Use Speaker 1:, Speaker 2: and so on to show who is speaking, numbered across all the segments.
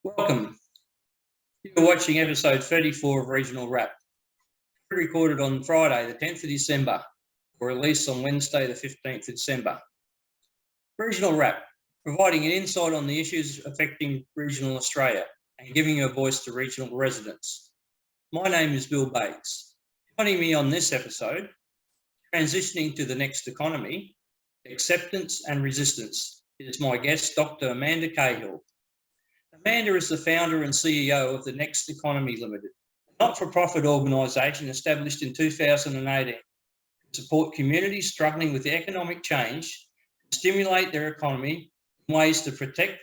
Speaker 1: Welcome. You're watching episode 34 of Regional Wrap, recorded on Friday, the 10th of December, or released on Wednesday, the 15th of December. Regional Wrap, providing an insight on the issues affecting regional Australia and giving a voice to regional residents. My name is Bill Bates. Joining me on this episode, transitioning to the next economy, acceptance and resistance, is my guest, Dr. Amanda Cahill. Amanda is the founder and CEO of the Next Economy Limited, a not-for-profit organisation established in 2018 to support communities struggling with economic change, stimulate their economy in ways to protect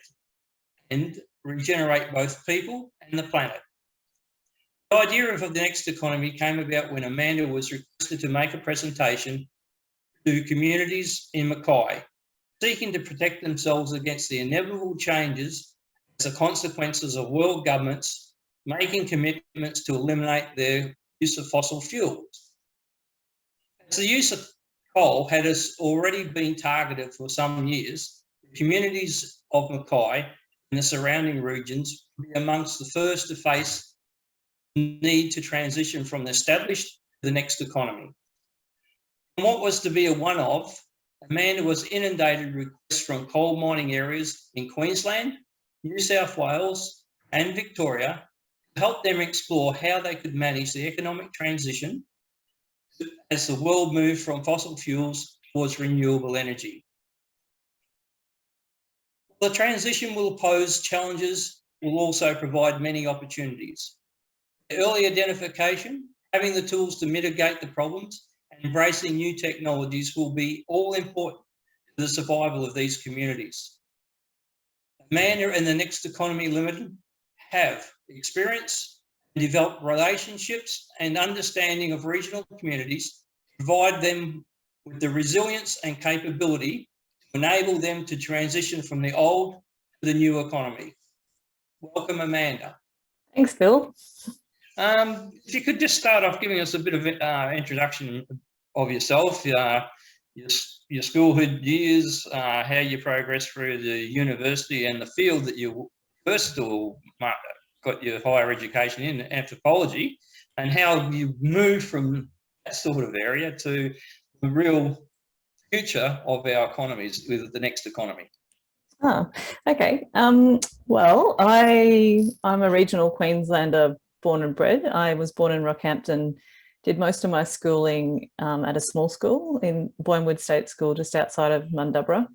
Speaker 1: and regenerate both people and the planet. The idea of the Next Economy came about when Amanda was requested to make a presentation to communities in Mackay, seeking to protect themselves against the inevitable changes as the consequences of world governments making commitments to eliminate their use of fossil fuels. As the use of coal had already been targeted for some years, the communities of Mackay and the surrounding regions will be amongst the first to face the need to transition from the established to the next economy. And what was to be a one-off, Amanda was inundated with requests from coal mining areas in Queensland, New South Wales and Victoria to help them explore how they could manage the economic transition as the world moved from fossil fuels towards renewable energy. The transition will pose challenges, will also provide many opportunities. Early identification, having the tools to mitigate the problems and embracing new technologies will be all important to the survival of these communities. Amanda and the Next Economy Limited have experience and developed relationships and understanding of regional communities, provide them with the resilience and capability to enable them to transition from the old to the new economy. Welcome, Amanda.
Speaker 2: Thanks, Bill.
Speaker 1: If you could just start off giving us a bit of introduction of yourself, your schoolhood years, how you progressed through the university and the field that you first got your higher education in, anthropology, and how you moved from that sort of area to the real future of our economies with the Next Economy.
Speaker 2: Oh, okay. Well, I'm a regional Queenslander born and bred. I was born in Rockhampton, did most of my schooling at a small school in Boynewood State School, just outside of Mundubbera,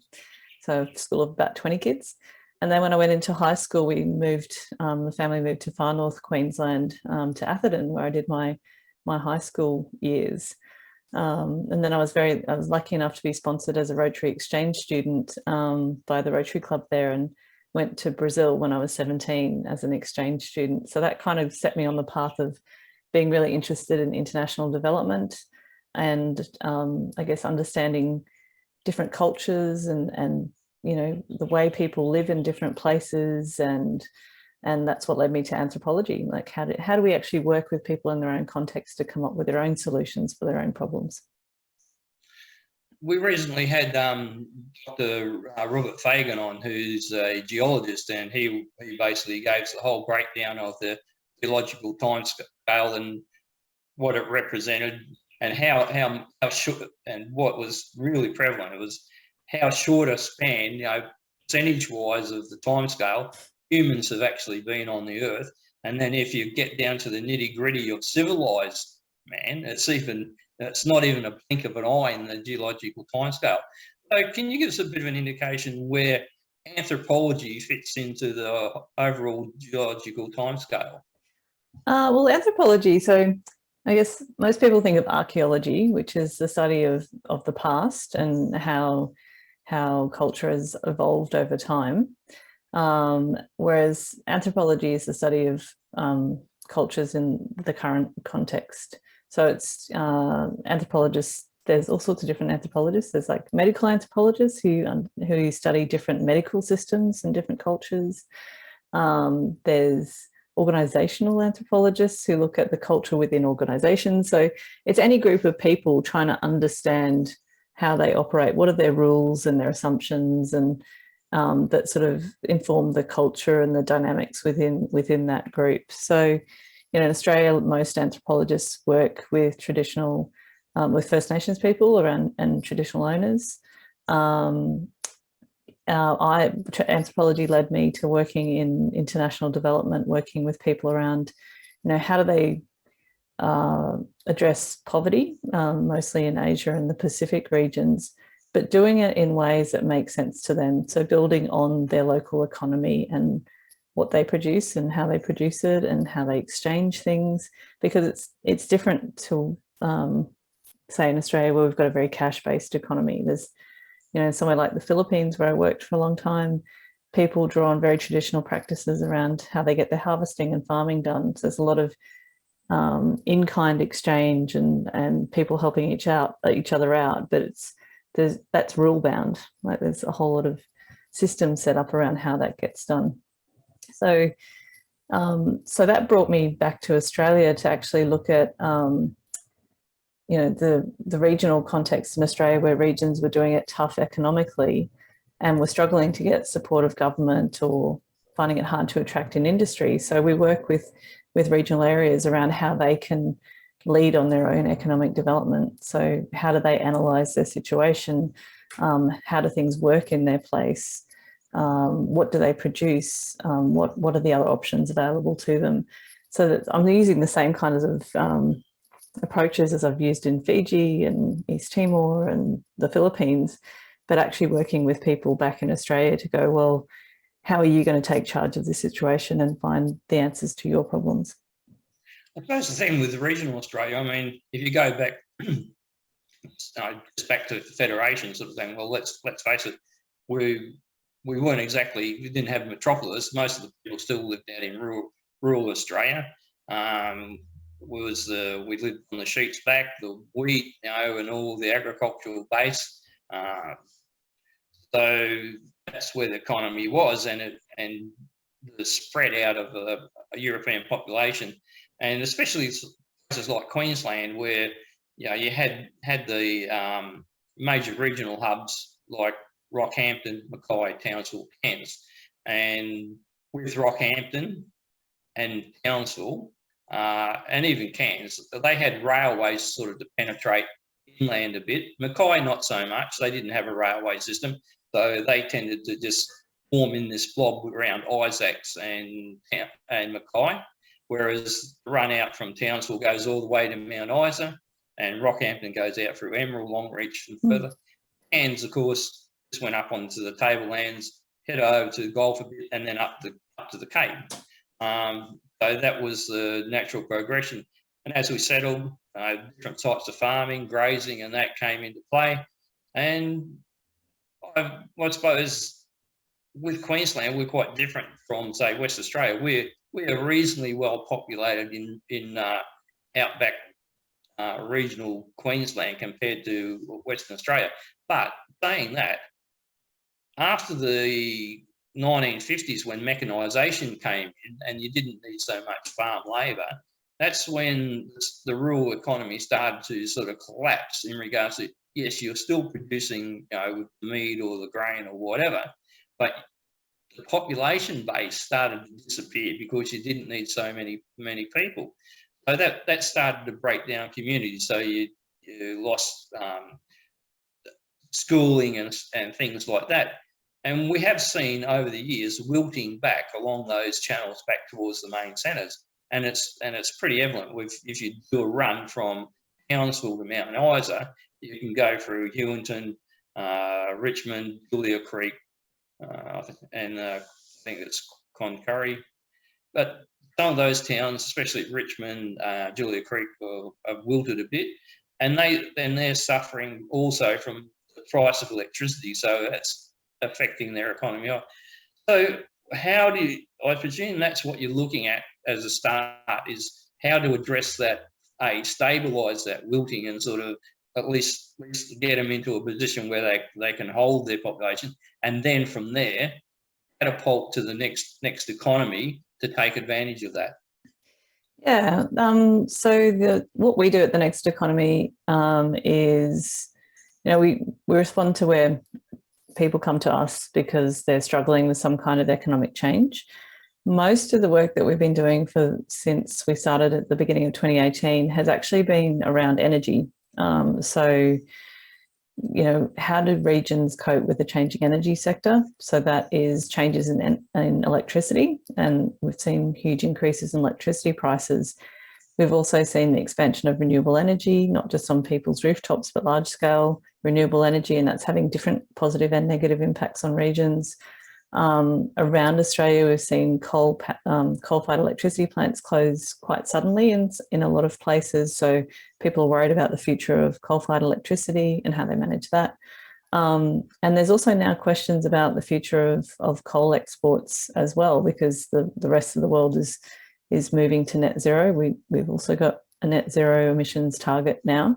Speaker 2: so a school of about 20 kids. And then when I went into high school, we moved, the family moved to far north Queensland, to Atherton, where I did my high school years. And then I was lucky enough to be sponsored as a Rotary exchange student by the Rotary Club there, and went to Brazil when I was 17 as an exchange student. So that kind of set me on the path of being really interested in international development and I guess understanding different cultures and you know, the way people live in different places, and that's what led me to anthropology. Like how do we actually work with people in their own context to come up with their own solutions for their own problems?
Speaker 1: We recently had Dr. Robert Fagan on, who's a geologist, and he basically gave us the whole breakdown of the geological time scale and what it represented, and how short, and what was really prevalent. It was how short a span, you know, percentage-wise of the time scale humans have actually been on the Earth. And then if you get down to the nitty-gritty of civilized man, it's not even a blink of an eye in the geological timescale. So can you give us a bit of an indication where anthropology fits into the overall geological timescale?
Speaker 2: Well, anthropology, so I guess most people think of archaeology, which is the study of the past and how culture has evolved over time. Whereas anthropology is the study of cultures in the current context. So it's anthropologists, there's all sorts of different anthropologists. There's like medical anthropologists who study different medical systems and different cultures. There's organizational anthropologists who look at the culture within organizations. So it's any group of people trying to understand how they operate, what are their rules and their assumptions, and that sort of inform the culture and the dynamics within that group. So, in Australia, most anthropologists work with with First Nations people and traditional owners. Anthropology led me to working in international development, working with people around, how do they address poverty, mostly in Asia and the Pacific regions, but doing it in ways that make sense to them. So building on their local economy and what they produce and how they produce it and how they exchange things, because it's different to, say, in Australia, where we've got a very cash-based economy. There's, somewhere like the Philippines, where I worked for a long time, people draw on very traditional practices around how they get their harvesting and farming done. So there's a lot of in-kind exchange and people helping each other out, but that's rule bound. Like, there's a whole lot of systems set up around how that gets done. So that brought me back to Australia to actually look at the regional context in Australia, where regions were doing it tough economically and were struggling to get support of government or finding it hard to attract in industry. So we work with regional areas around how they can lead on their own economic development. So how do they analyse their situation? How do things work in their place? What do they produce? What are the other options available to them? So that I'm using the same kinds of approaches as I've used in Fiji and East Timor and the Philippines, but actually working with people back in Australia to go, well, how are you going to take charge of this situation and find the answers to your problems?
Speaker 1: I suppose the thing with regional Australia, I mean, if you go back, just back to federation sort of thing, well, let's face it, we didn't have a metropolis. Most of the people still lived out in rural Australia. We lived on the sheep's back, the wheat, and all the agricultural base. So that's where the economy was, and the spread out of a European population, and especially places like Queensland, where you had the major regional hubs like Rockhampton, Mackay, Townsville, Cairns, and with Rockhampton and Townsville and even Cairns, they had railways sort of to penetrate inland a bit. Mackay not so much; they didn't have a railway system, so they tended to just form in this blob around Isaacs and Mackay, whereas the run out from Townsville goes all the way to Mount Isa, and Rockhampton goes out through Emerald, Longreach and further. Cairns, of course, just went up onto the tablelands, head over to the Gulf a bit, and then up to the Cape. So that was the natural progression. And as we settled, different types of farming, grazing, and that came into play. And I suppose with Queensland, we're quite different from, say, West Australia. We are reasonably well populated in outback regional Queensland compared to Western Australia. But saying that, after the 1950s, when mechanisation came in and you didn't need so much farm labour, that's when the rural economy started to sort of collapse in regards to, yes, you're still producing, with the meat or the grain or whatever, but the population base started to disappear because you didn't need so many people. So that started to break down communities. So you lost schooling and things like that. And we have seen over the years wilting back along those channels back towards the main centres. And it's pretty evident. If you do a run from Townsville to Mount Isa, you can go through Hewington, Richmond, Julia Creek, and I think it's Cloncurry. But some of those towns, especially Richmond, Julia Creek, have wilted a bit, and they're suffering also from the price of electricity. So that's affecting their economy. So I presume that's what you're looking at as a start, is how to address that, stabilise that wilting and sort of at least get them into a position where they can hold their population, and then from there catapult to the next economy to take advantage of that.
Speaker 2: Yeah. So what we do at the Next Economy is, we respond to where people come to us because they're struggling with some kind of economic change. Most of the work that we've been doing since we started at the beginning of 2018 has actually been around energy. So, you know, how do regions cope with the changing energy sector? So that is changes in electricity, and we've seen huge increases in electricity prices. We've also seen the expansion of renewable energy, not just on people's rooftops, but large scale renewable energy, and that's having different positive and negative impacts on regions. Around Australia, we've seen coal-fired electricity plants close quite suddenly in a lot of places. So people are worried about the future of coal-fired electricity and how they manage that. And there's also now questions about the future of coal exports as well, because the rest of the world is moving to net zero. We've also got a net zero emissions target now.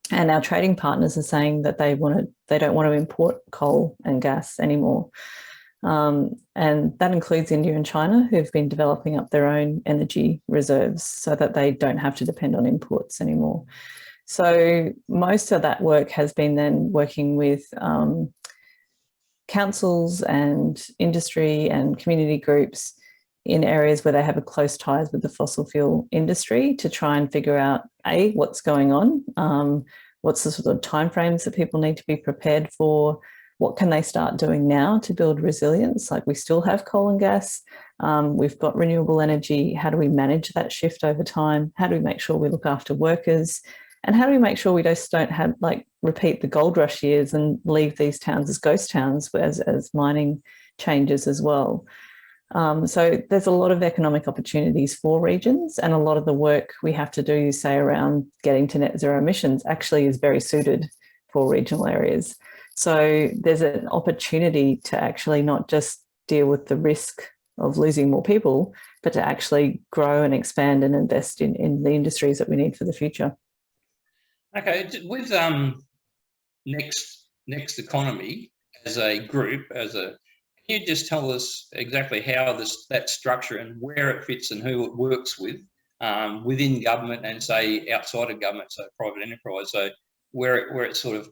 Speaker 2: And our trading partners are saying that they don't want to import coal and gas anymore. And that includes India and China, who've been developing up their own energy reserves so that they don't have to depend on imports anymore. So most of that work has been then working with councils and industry and community groups in areas where they have a close ties with the fossil fuel industry to try and figure out, A, what's going on, what's the sort of timeframes that people need to be prepared for, what can they start doing now to build resilience? Like, we still have coal and gas, we've got renewable energy. How do we manage that shift over time? How do we make sure we look after workers? And how do we make sure we just don't have, like, repeat the gold rush years and leave these towns as ghost towns as mining changes as well? So there's a lot of economic opportunities for regions, and a lot of the work we have to do, say, around getting to net zero emissions actually is very suited for regional areas. So there's an opportunity to actually not just deal with the risk of losing more people, but to actually grow and expand and invest in the industries that we need for the future.
Speaker 1: Okay, with Next Economy as a group, can you just tell us exactly how that structure and where it fits and who it works with within government and, say, outside of government, so private enterprise? So where it sort of,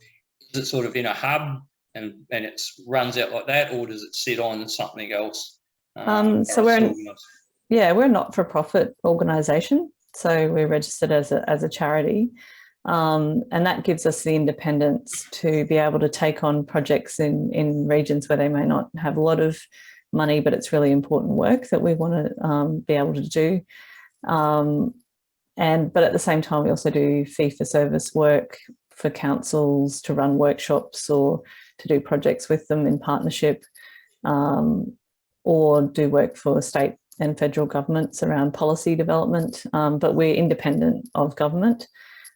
Speaker 1: is it sort of in a hub and it runs out like that, or does it sit on something else?
Speaker 2: So we're a not-for-profit organisation, so we're registered as a charity, and that gives us the independence to be able to take on projects in regions where they may not have a lot of money, but it's really important work that we want to be able to do. But at the same time, we also do fee-for-service work for councils to run workshops or to do projects with them in partnership, or do work for state and federal governments around policy development. But we're independent of government.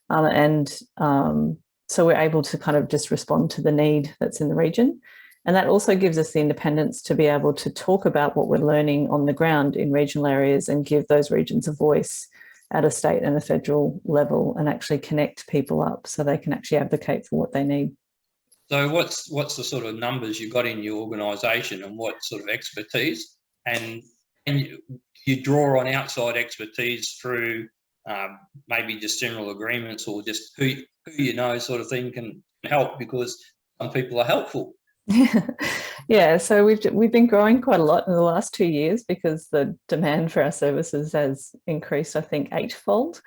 Speaker 2: So we're able to kind of just respond to the need that's in the region. And that also gives us the independence to be able to talk about what we're learning on the ground in regional areas and give those regions a voice at a state and a federal level, and actually connect people up so they can actually advocate for what they need.
Speaker 1: So what's the sort of numbers you've got in your organisation, and what sort of expertise? And you draw on outside expertise through maybe just general agreements, or just who you know sort of thing can help, because some people are helpful.
Speaker 2: Yeah, so we've been growing quite a lot in the last 2 years because the demand for our services has increased, I think, 8-fold.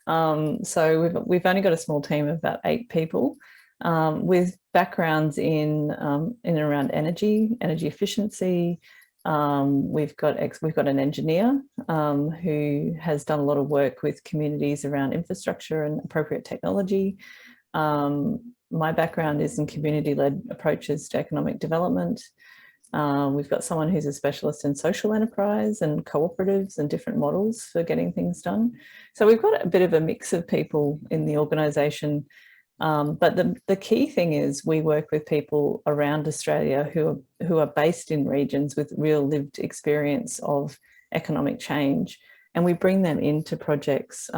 Speaker 2: So we've only got a small team of about 8 people with backgrounds in and around energy efficiency. We've got an engineer who has done a lot of work with communities around infrastructure and appropriate technology. My background is in community-led approaches to economic development. We've got someone who's a specialist in social enterprise and cooperatives and different models for getting things done. So we've got a bit of a mix of people in the organisation. But the key thing is we work with people around Australia who are based in regions with real lived experience of economic change, and we bring them into projects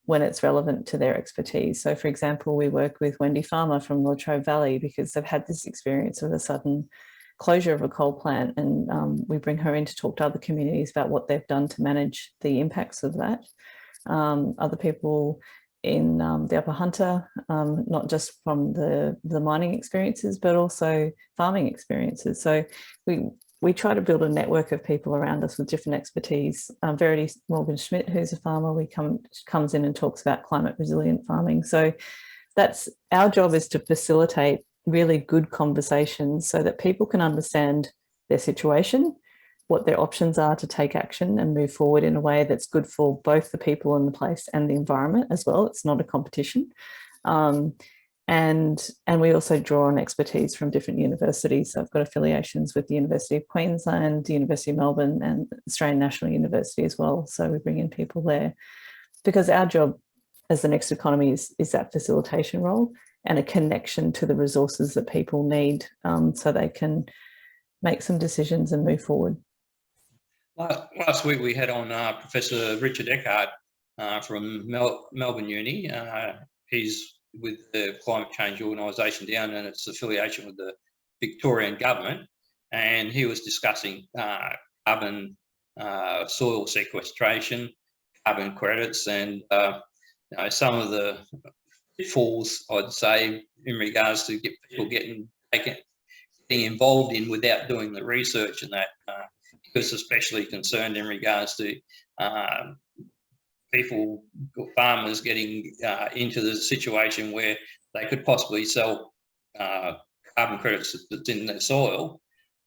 Speaker 2: when it's relevant to their expertise. So, for example, we work with Wendy Farmer from Latrobe Valley because they've had this experience of a sudden closure of a coal plant, and we bring her in to talk to other communities about what they've done to manage the impacts of that. Other people the Upper Hunter, not just from the mining experiences, but also farming experiences. So we try to build a network of people around us with different expertise. Verity Morgan-Schmidt, who's a farmer, comes in and talks about climate resilient farming. So that's our job, is to facilitate really good conversations so that people can understand their situation, what their options are to take action and move forward in a way that's good for both the people in the place and the environment as well. It's not a competition. And we also draw on expertise from different universities. So I've got affiliations with the University of Queensland, the University of Melbourne, and Australian National University as well. So we bring in people there because our job as the next economy is that facilitation role and a connection to the resources that people need, so they can make some decisions and move forward.
Speaker 1: Last week we had on Professor Richard Eckhart from Melbourne Uni. He's with the Climate Change Organisation down, and its affiliation with the Victorian government, and he was discussing carbon soil sequestration, carbon credits, and some of the pitfalls, I'd say, in regards to people getting involved in without doing the research, and that he was especially concerned in regards to farmers getting into the situation where they could possibly sell carbon credits that's in their soil,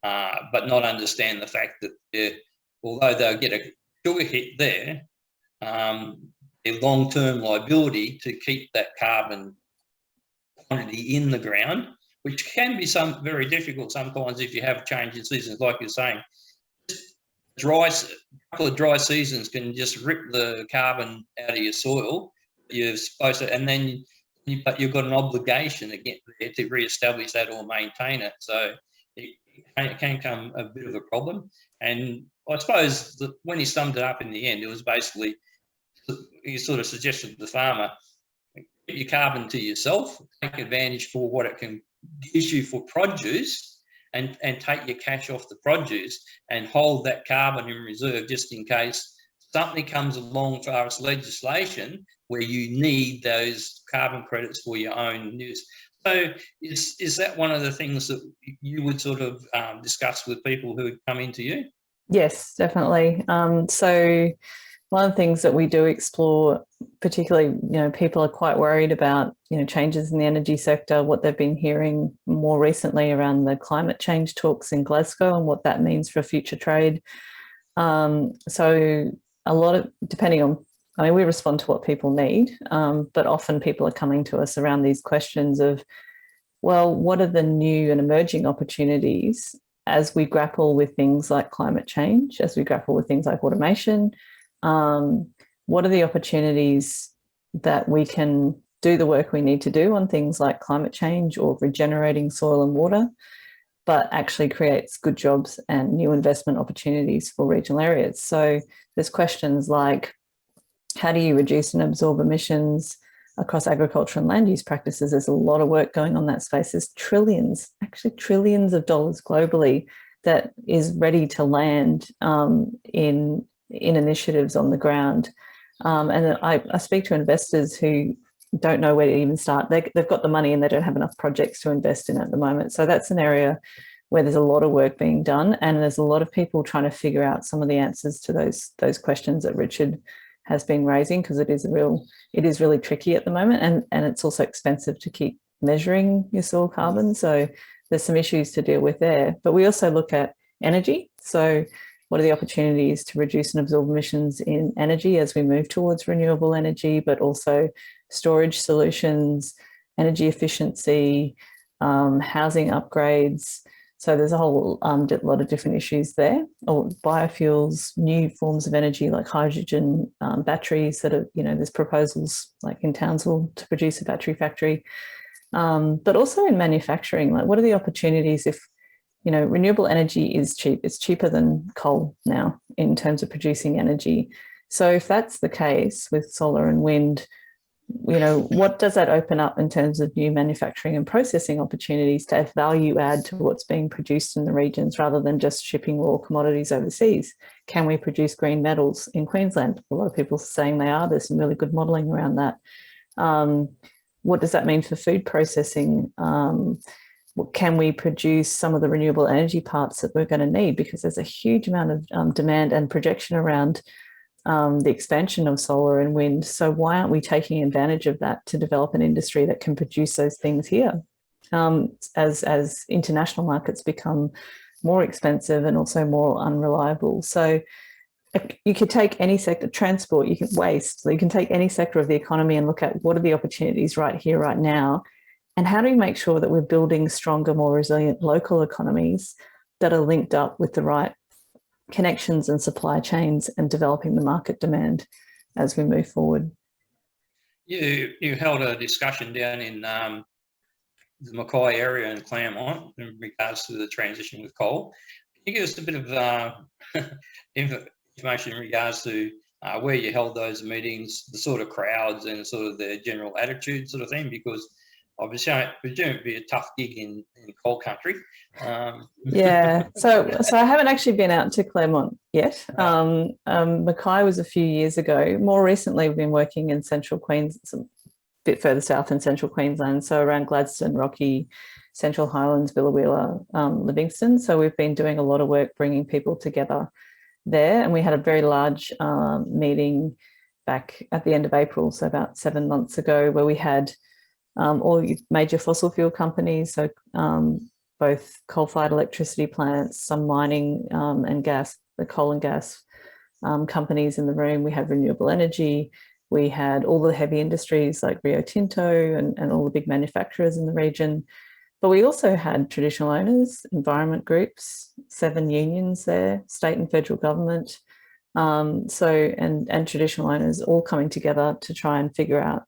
Speaker 1: but not understand the fact that although they'll get a sugar hit there, a long-term liability to keep that carbon quantity in the ground, which can be very difficult sometimes if you have a change in seasons, like you're saying. A couple of dry seasons can just rip the carbon out of your soil. You're supposed to, and then but you've got an obligation again to re-establish that or maintain it. So it can come a bit of a problem. And I suppose that when he summed it up in the end, it was basically, he sort of suggested to the farmer, keep your carbon to yourself, take advantage for what it can issue for produce, and take your cash off the produce and hold that carbon in reserve just in case something comes along for us legislation where you need those carbon credits for your own use. So is that one of the things that you would sort of discuss with people who come into you?
Speaker 2: Yes, definitely. So one of the things that we do explore, particularly, people are quite worried about, changes in the energy sector, what they've been hearing more recently around the climate change talks in Glasgow and what that means for future trade. So a lot of, depending on, we respond to what people need, but often people are coming to us around these questions of, well, what are the new and emerging opportunities as we grapple with things like climate change, as we grapple with things like automation? What are the opportunities that we can do the work we need to do on things like climate change or regenerating soil and water, but actually creates good jobs and new investment opportunities for regional areas? So there's questions like, how do you reduce and absorb emissions across agriculture and land use practices? There's a lot of work going on that space. There's trillions of dollars globally that is ready to land in initiatives on the ground. And I speak to investors who don't know where to even start. They've got the money and they don't have enough projects to invest in at the moment. So that's an area where there's a lot of work being done, and there's a lot of people trying to figure out some of the answers to those questions that Richard has been raising, because it is really tricky at the moment, and it's also expensive to keep measuring your soil carbon. So there's some issues to deal with there. But we also look at energy. So what are the opportunities to reduce and absorb emissions in energy as we move towards renewable energy, but also storage solutions, energy efficiency, housing upgrades. So there's a whole lot of different issues there, or biofuels, new forms of energy like hydrogen, batteries that are, there's proposals like in Townsville to produce a battery factory, but also in manufacturing, like what are the opportunities if, renewable energy is cheap. It's cheaper than coal now in terms of producing energy. So if that's the case with solar and wind, what does that open up in terms of new manufacturing and processing opportunities to add value add to what's being produced in the regions rather than just shipping raw commodities overseas? Can we produce green metals in Queensland? A lot of people are saying they are. There's some really good modelling around that. What does that mean for food processing? Can we produce some of the renewable energy parts that we're going to need? Because there's a huge amount of demand and projection around the expansion of solar and wind. So why aren't we taking advantage of that to develop an industry that can produce those things here? As international markets become more expensive and also more unreliable. So you could take any sector, transport, you can waste. So you can take any sector of the economy and look at what are the opportunities right here, right now, and how do we make sure that we're building stronger, more resilient local economies that are linked up with the right connections and supply chains and developing the market demand as we move forward.
Speaker 1: You held a discussion down in the Mackay area in Claremont in regards to the transition with coal. Can you give us a bit of information in regards to where you held those meetings, the sort of crowds and sort of the general attitude sort of thing? Because obviously I presume it'd be a tough gig in coal country.
Speaker 2: Yeah, so I haven't actually been out to Claremont yet. Mackay was a few years ago. More recently, we've been working in central Queensland, a bit further south in central Queensland, so around Gladstone, Rocky, Central Highlands, Billawheeler, Livingston. So we've been doing a lot of work bringing people together there, and we had a very large meeting back at the end of April, so about 7 months ago, where we had all major fossil fuel companies, so both coal-fired electricity plants, some mining and gas, the coal and gas companies in the room. We had renewable energy. We had all the heavy industries like Rio Tinto and all the big manufacturers in the region. But we also had traditional owners, environment groups, 7 unions there, state and federal government. And traditional owners all coming together to try and figure out,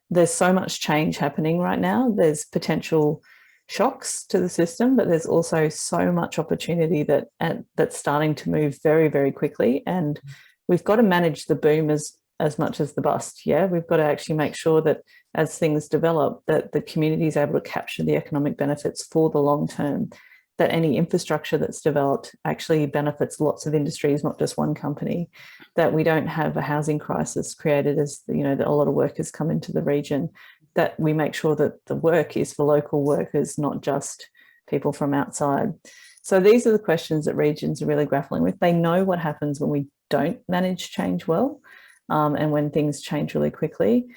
Speaker 2: there's so much change happening right now. There's potential shocks to the system, but there's also so much opportunity that's starting to move very, very quickly. And we've got to manage the boom as much as the bust. Yeah, we've got to actually make sure that as things develop, that the community is able to capture the economic benefits for the long term, that any infrastructure that's developed actually benefits lots of industries, not just one company, that we don't have a housing crisis created as, that a lot of workers come into the region, that we make sure that the work is for local workers, not just people from outside. So these are the questions that regions are really grappling with. They know what happens when we don't manage change well, and when things change really quickly.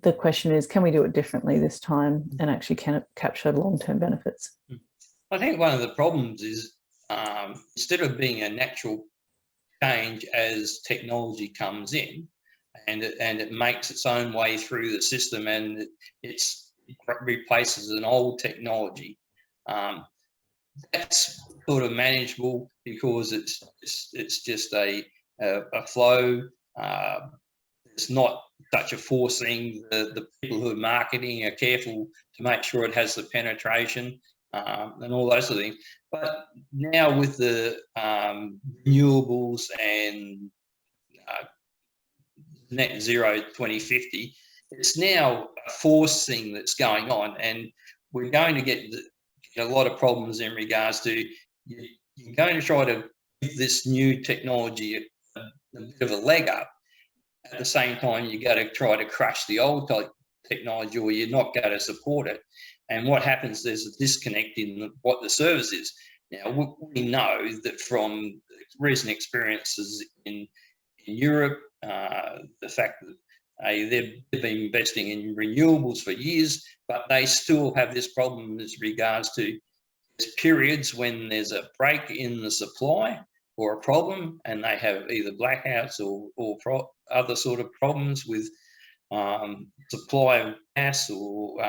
Speaker 2: The question is, can we do it differently this time and actually can it capture the long-term benefits?
Speaker 1: I think one of the problems is instead of being a natural change as technology comes in and it makes its own way through the system and it replaces an old technology, that's sort of manageable because it's just a flow. It's not such a force thing. The people who are marketing are careful to make sure it has the penetration and all those sort of things. But now with the renewables and net zero 2050, it's now a force thing that's going on, and we're going to get a lot of problems in regards to you're going to try to give this new technology a bit of a leg up. At the same time, you got to try to crush the old technology, or you're not going to support it. And what happens, there's a disconnect in what the service is. Now, we know that from recent experiences in Europe, the fact that they've been investing in renewables for years, but they still have this problem as regards to periods when there's a break in the supply or a problem, and they have either blackouts or other sort of problems with supply of gas, or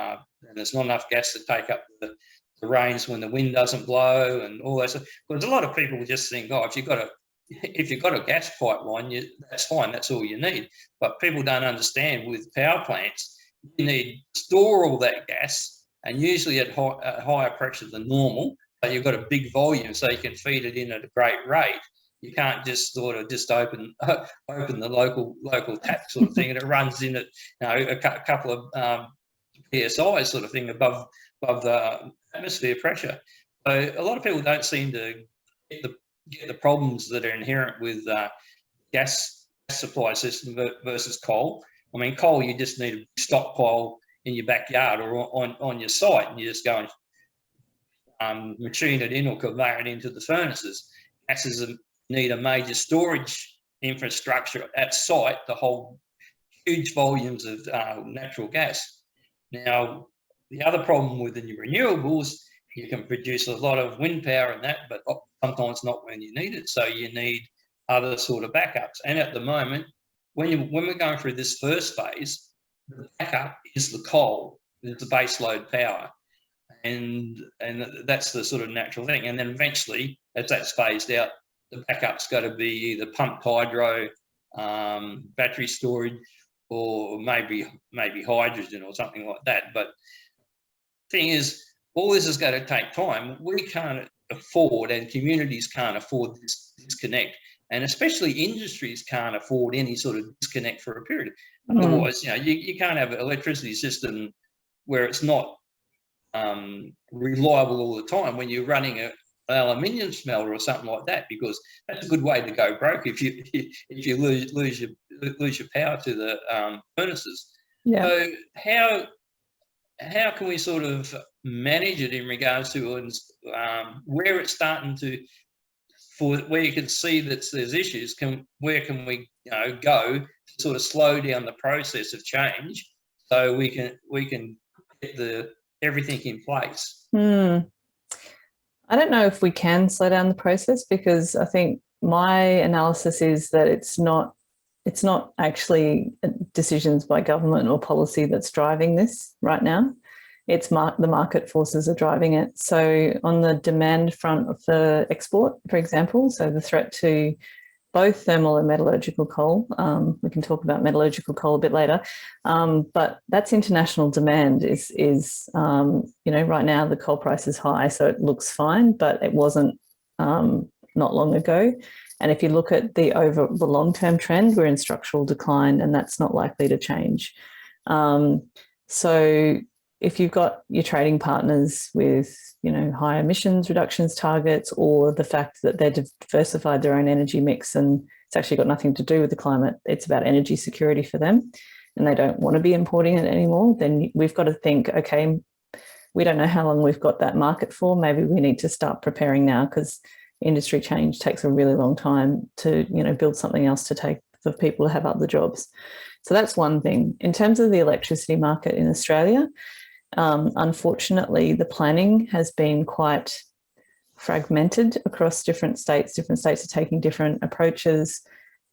Speaker 1: and there's not enough gas to take up the rains when the wind doesn't blow and all that stuff. Because a lot of people just think, if you've got a gas pipeline, that's fine, that's all you need. But people don't understand with power plants, you need to store all that gas, and usually at higher pressure than normal. So you've got a big volume, so you can feed it in at a great rate. You can't just sort of open the local tap sort of thing, and it runs in at a couple of psi sort of thing above the atmosphere pressure. So a lot of people don't seem to get the problems that are inherent with gas supply system versus coal. I mean, coal, you just need a stockpile in your backyard or on your site, and you just go and machine it in or convey it into the furnaces. Gases need a major storage infrastructure at site to hold huge volumes of natural gas. Now, the other problem with the renewables, you can produce a lot of wind power and that, but sometimes not when you need it. So you need other sort of backups. And at the moment, when we're going through this first phase, the backup is the coal, is the base load power. And that's the sort of natural thing. And then eventually, as that's phased out, the backup's got to be either pumped hydro, battery storage, or maybe hydrogen or something like that. But the thing is, all this is going to take time. We can't afford, and communities can't afford this disconnect, and especially industries can't afford any sort of disconnect for a period. Otherwise, you can't have an electricity system where it's not reliable all the time when you're running an aluminium smelter or something like that, because that's a good way to go broke if you lose your power to the furnaces.
Speaker 2: Yeah.
Speaker 1: So how can we sort of manage it in regards to where it's starting to, for where you can see that there's issues? Where can we go to sort of slow down the process of change so we can get everything in place?
Speaker 2: I don't know if we can slow down the process, because I think my analysis is that it's not actually decisions by government or policy that's driving this right now. It's the market forces are driving it. So on the demand front for export, for example, so the threat to both thermal and metallurgical coal, we can talk about metallurgical coal a bit later, but that's international demand is right now the coal price is high, so it looks fine, but it wasn't not long ago. And if you look at the long-term trend, we're in structural decline, and that's not likely to change. So if you've got your trading partners with, high emissions reductions targets, or the fact that they've diversified their own energy mix and it's actually got nothing to do with the climate, it's about energy security for them, and they don't want to be importing it anymore, then we've got to think, okay, we don't know how long we've got that market for. Maybe we need to start preparing now, because industry change takes a really long time to, build something else to take for people to have other jobs. So that's one thing. In terms of the electricity market in Australia, unfortunately, the planning has been quite fragmented across different states. Different states are taking different approaches,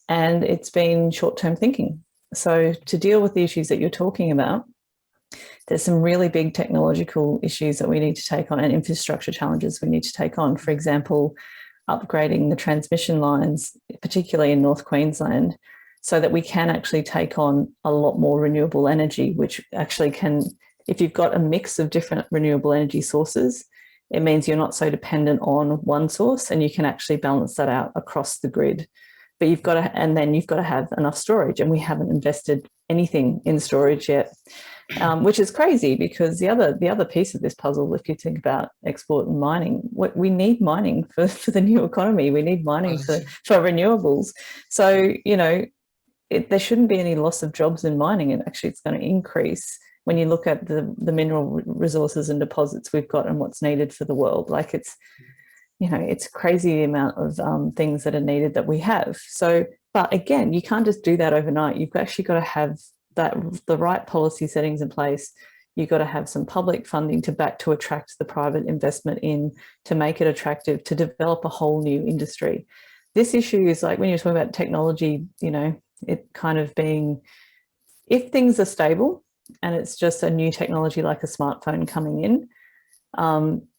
Speaker 2: and it's been short-term thinking. So to deal with the issues that you're talking about, there's some really big technological issues that we need to take on, and infrastructure challenges we need to take on. For example, upgrading the transmission lines, particularly in North Queensland, so that we can actually take on a lot more renewable energy, which actually can, if you've got a mix of different renewable energy sources, it means you're not so dependent on one source, and you can actually balance that out across the grid. But you've got to have enough storage, and we haven't invested anything in storage yet, which is crazy, because the other piece of this puzzle, if you think about export and mining, we need mining for the new economy. We need mining for renewables. So, there shouldn't be any loss of jobs in mining, and actually it's going to increase when you look at the mineral resources and deposits we've got and what's needed for the world. Like it's crazy the amount of things that are needed that we have. So, but again, you can't just do that overnight. You've actually got to have the right policy settings in place. You've got to have some public funding to attract the private investment in, to make it attractive, to develop a whole new industry. This issue is like when you're talking about technology, it kind of being, if things are stable and it's just a new technology like a smartphone coming in,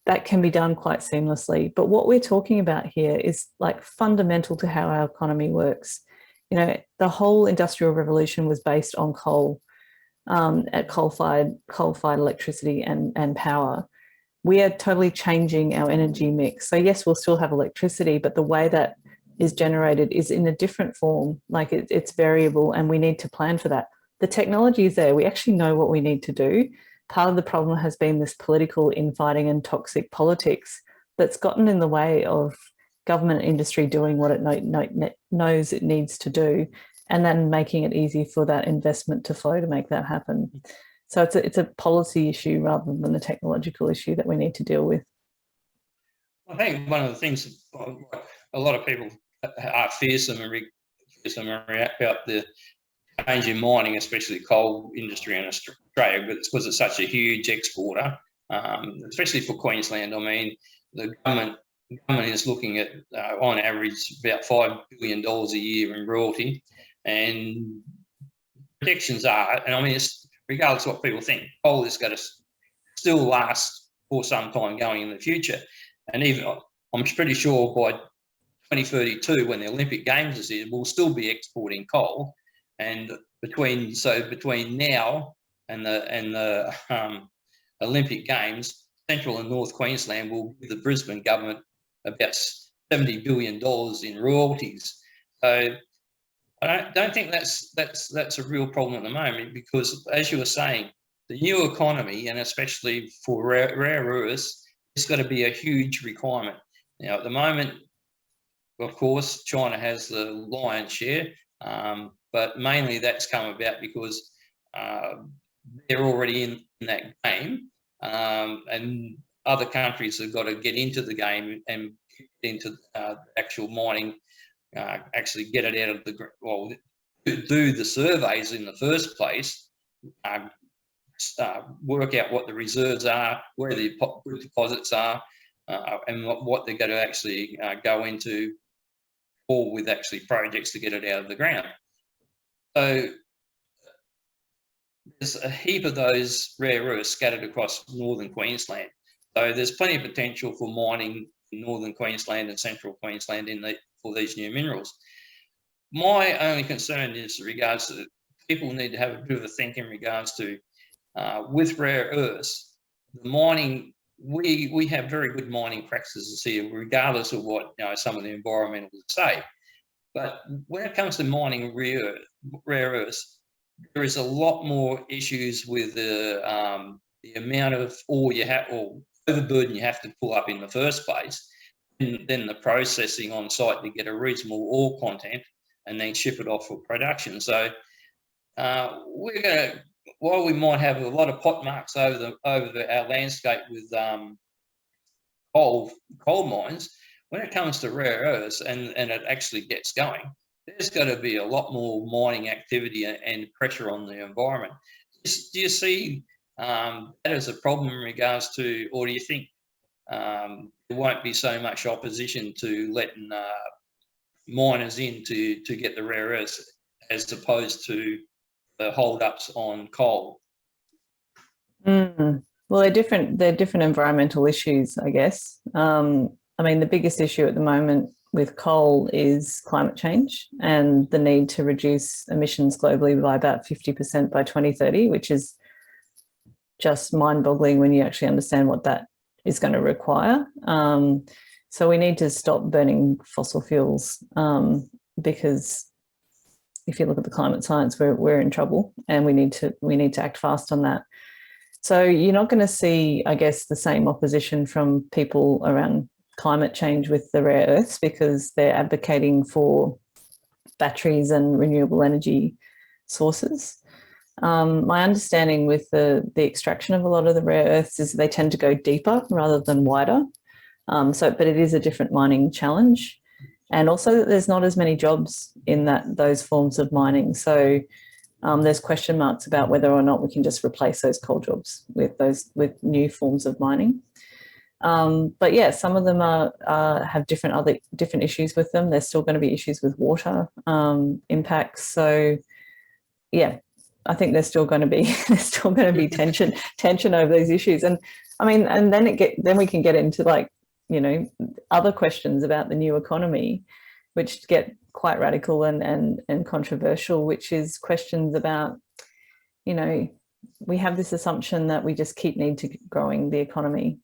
Speaker 2: that can be done quite seamlessly. But what we're talking about here is like fundamental to how our economy works. The whole industrial revolution was based on coal, at coal-fired electricity and power. We are totally changing our energy mix. So yes, we'll still have electricity, but the way that is generated is in a different form. Like it's variable, and we need to plan for that. The technology is there. We actually know what we need to do. Part of the problem has been this political infighting and toxic politics that's gotten in the way of government and industry doing what it knows it needs to do. and then making it easy for that investment to flow to make that happen. So it's a policy issue rather than a technological issue that we need to deal with.
Speaker 1: I think one of the things a lot of people are fearsome about the change in mining, especially coal industry in Australia, but it's because it's such a huge exporter, especially for Queensland. I mean, the government is looking at, on average, about $5 billion a year in royalty, and projections are, and I mean, regardless of what people think, coal is going to still last for some time going in the future. And even, I'm pretty sure by 2032, when the Olympic Games is here, we'll still be exporting coal. And between now and the Olympic Games, Central and North Queensland will give the Brisbane government about $70 billion in royalties. So I don't think that's a real problem at the moment, because, as you were saying, the new economy, and especially for rare earths, it's got to be a huge requirement. Now, at the moment, of course, China has the lion's share, but mainly that's come about because they're already in that game, and other countries have got to get into the game and get into actual mining, actually get it out of the, well, do the surveys in the first place, work out what the reserves are, where the deposits are, and what they're going to actually go into, or with actually projects to get it out of the ground. So there's a heap of those rare earths scattered across northern Queensland. So there's plenty of potential for mining in northern Queensland and central Queensland for these new minerals. My only concern is in regards to, people need to have a bit of a think in regards to, with rare earths, the mining, we have very good mining practices here, regardless of what some of the environmentalists say. But when it comes to mining rare earths, there is a lot more issues with the amount of ore you have, or overburden you have to pull up in the first place, and then the processing on site to get a reasonable ore content, and then ship it off for production. So we're going to, while we might have a lot of pot marks over our landscape with coal mines, when it comes to rare earths and it actually gets going, there's got to be a lot more mining activity and pressure on the environment. Do you see that as a problem in regards to, or do you think there won't be so much opposition to letting miners in to get the rare earths, as opposed to the hold-ups on coal?
Speaker 2: Well, they're different environmental issues, I guess. I mean, the biggest issue at the moment with coal is climate change and the need to reduce emissions globally by about 50% by 2030, which is just mind-boggling when you actually understand what that is going to require. So we need to stop burning fossil fuels, because if you look at the climate science, we're in trouble, and we need to act fast on that. So you're not going to see, I guess, the same opposition from people around climate change with the rare earths, because they're advocating for batteries and renewable energy sources. My understanding with the extraction of a lot of the rare earths is they tend to go deeper rather than wider. But it is a different mining challenge. And also there's not as many jobs in those forms of mining. So there's question marks about whether or not we can just replace those coal jobs with new forms of mining. But yeah, some of them have different issues with them. There's still going to be issues with water impacts. So yeah, I think there's still going to be tension over these issues. And I mean, and then we can get into, like, other questions about the new economy, which get quite radical and controversial, which is questions about, we have this assumption that we just need to keep growing the economy,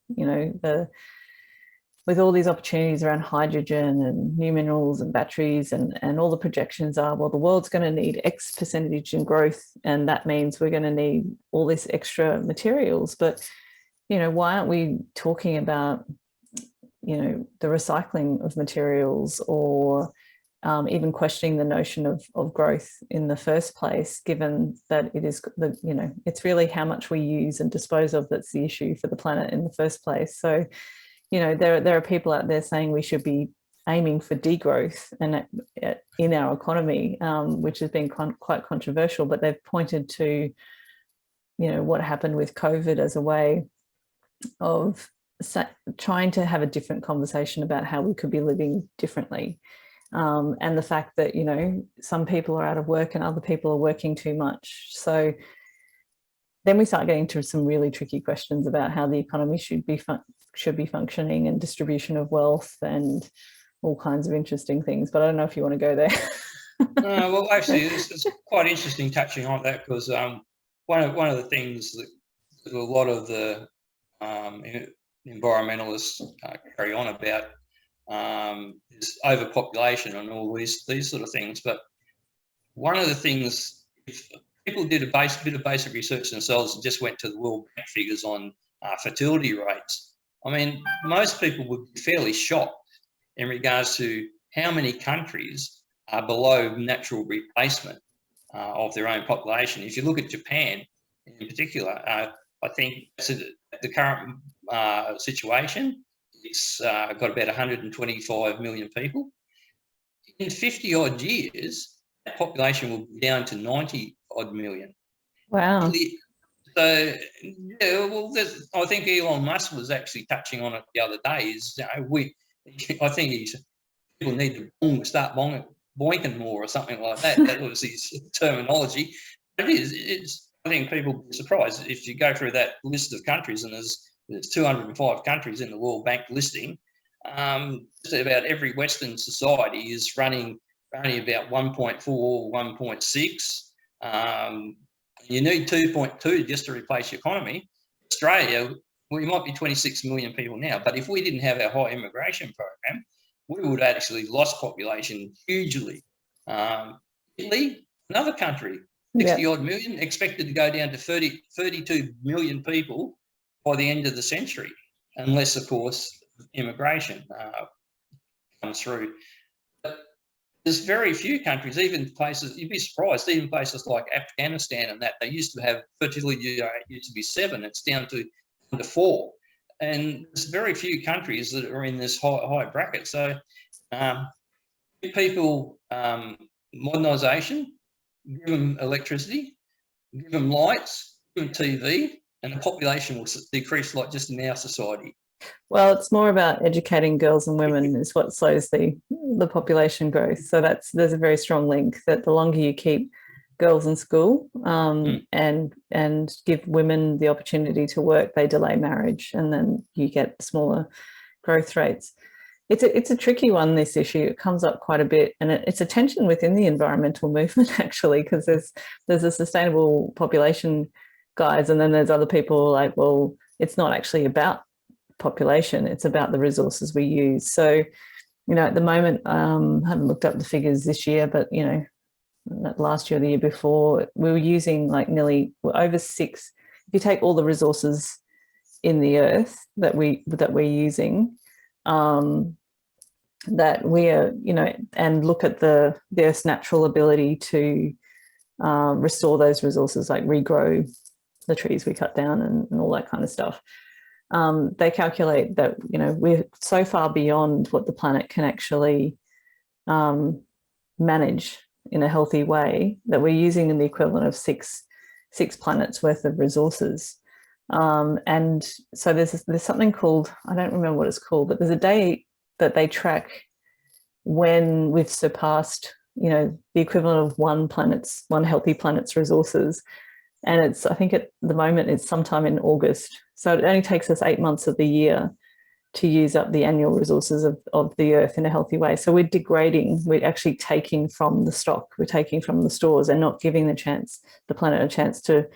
Speaker 2: with all these opportunities around hydrogen and new minerals and batteries, and all the projections are, well, the world's going to need X percentage in growth, and that means we're going to need all this extra materials. But, why aren't we talking about, the recycling of materials, or even questioning the notion of growth in the first place, given that it is it's really how much we use and dispose of that's the issue for the planet in the first place. So, there are people out there saying we should be aiming for degrowth and in our economy, which has been quite controversial, but they've pointed to, what happened with COVID as a way of trying to have a different conversation about how we could be living differently. And the fact that, some people are out of work and other people are working too much. So then we start getting to some really tricky questions about how the economy should be functioning, and distribution of wealth and all kinds of interesting things. But I don't know if you want to go there.
Speaker 1: Well, actually, it's quite interesting touching on that, because one of the things that a lot of the environmentalists carry on about is overpopulation and all these sort of things. But one of the things, if people did a bit of basic research themselves and just went to the World Bank figures on fertility rates, I mean, most people would be fairly shocked in regards to how many countries are below natural replacement of their own population. If you look at Japan in particular, I think the current situation, it's got about 125 million people. In 50 odd years, that population will be down to 90 odd million.
Speaker 2: Wow.
Speaker 1: So, yeah, well, I think Elon Musk was actually touching on it the other day. I think people need to start boinking more or something like that. That was his terminology. But I think people will be surprised if you go through that list of countries, and there's 205 countries in the World Bank listing. Just about every Western society is running only about 1.4, 1.6. You need 2.2 just to replace your economy. Australia, we might be 26 million people now, but if we didn't have our high immigration program, we would have actually lost population hugely. Italy, another country, 60 odd million, expected to go down to 32 million people by the end of the century, unless, of course, immigration comes through. But there's very few countries, even places, you'd be surprised, even places like Afghanistan and that, they used to have fertility rate used to be 7, it's down to 4. And there's very few countries that are in this high bracket. So give people modernisation, give them electricity, give them lights, give them TV, and the population will decrease like just in our society.
Speaker 2: Well, it's more about educating girls and women is what slows the population growth. So there's a very strong link that the longer you keep girls in school and give women the opportunity to work, they delay marriage, and then you get smaller growth rates. It's a tricky one, this issue. It comes up quite a bit, and it's a tension within the environmental movement, actually, because there's a sustainable population guys, and then there's other people like, well, it's not actually about population, it's about the resources we use. So, at the moment, I haven't looked up the figures this year, but, last year or the year before, we were using like nearly over 6, if you take all the resources in the earth that we're using, that we are, and look at the earth's natural ability to restore those resources, like regrow the trees we cut down and all that kind of stuff. They calculate that, we're so far beyond what the planet can actually manage in a healthy way that we're using the equivalent of six planets worth of resources. And so there's something called, I don't remember what it's called, but there's a day that they track when we've surpassed, the equivalent of one healthy planet's resources. And I think at the moment it's sometime in August. So it only takes us 8 months of the year to use up the annual resources of the earth in a healthy way. So we're degrading, we're actually taking from the stock, we're taking from the stores and not giving the planet a chance to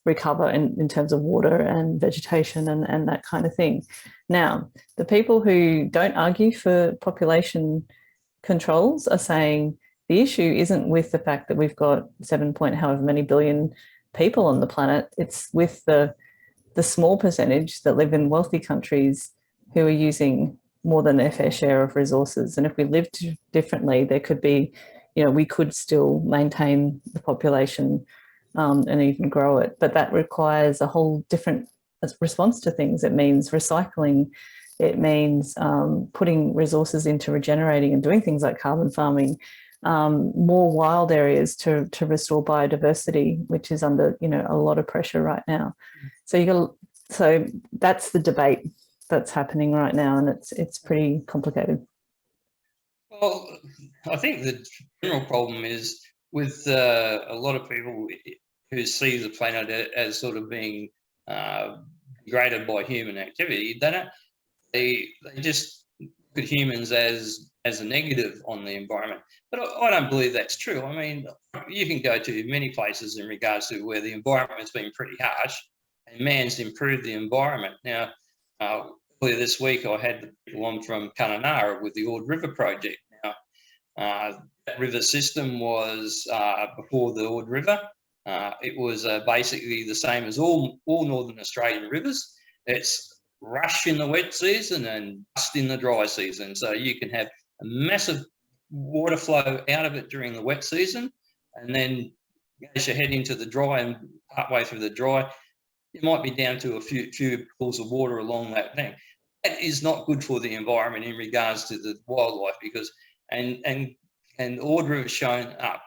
Speaker 2: recover in terms of water and vegetation and that kind of thing. Now, the people who don't argue for population controls are saying the issue isn't with the fact that we've got 7 point however many billion people on the planet, it's with the small percentage that live in wealthy countries who are using more than their fair share of resources. And if we lived differently, there could be, we could still maintain the population and even grow it. But that requires a whole different response to things. It means recycling. It means putting resources into regenerating and doing things like carbon farming, more wild areas to restore biodiversity, which is under a lot of pressure right now. So that's the debate that's happening right now, and it's pretty complicated.
Speaker 1: Well, I think the general problem is with a lot of people who see the planet as sort of being degraded by human activity. They just look at humans as a negative on the environment. But I don't believe that's true. I mean, you can go to many places in regards to where the environment's been pretty harsh and man's improved the environment. Now, earlier this week, I had the people on from Kununurra with the Ord River project. Now, that river system was before the Ord River. It was basically the same as all Northern Australian rivers. It's rush in the wet season and dust in the dry season. So you can have a massive water flow out of it during the wet season, and then as you head into the dry and partway through the dry, it might be down to a few pools of water along that thing. That is not good for the environment in regards to the wildlife, because and Ord River has shown up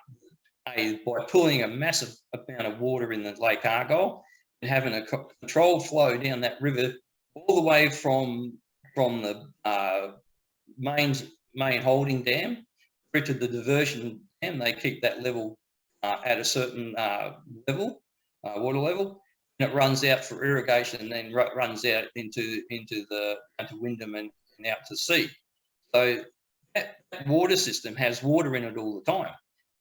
Speaker 1: by pulling a massive amount of water in the Lake Argyle and having a controlled flow down that river all the way from the main holding dam through to the diversion dam. They keep that level at a certain level, water level, and it runs out for irrigation and then runs out into Wyndham and out to sea. So that water system has water in it all the time.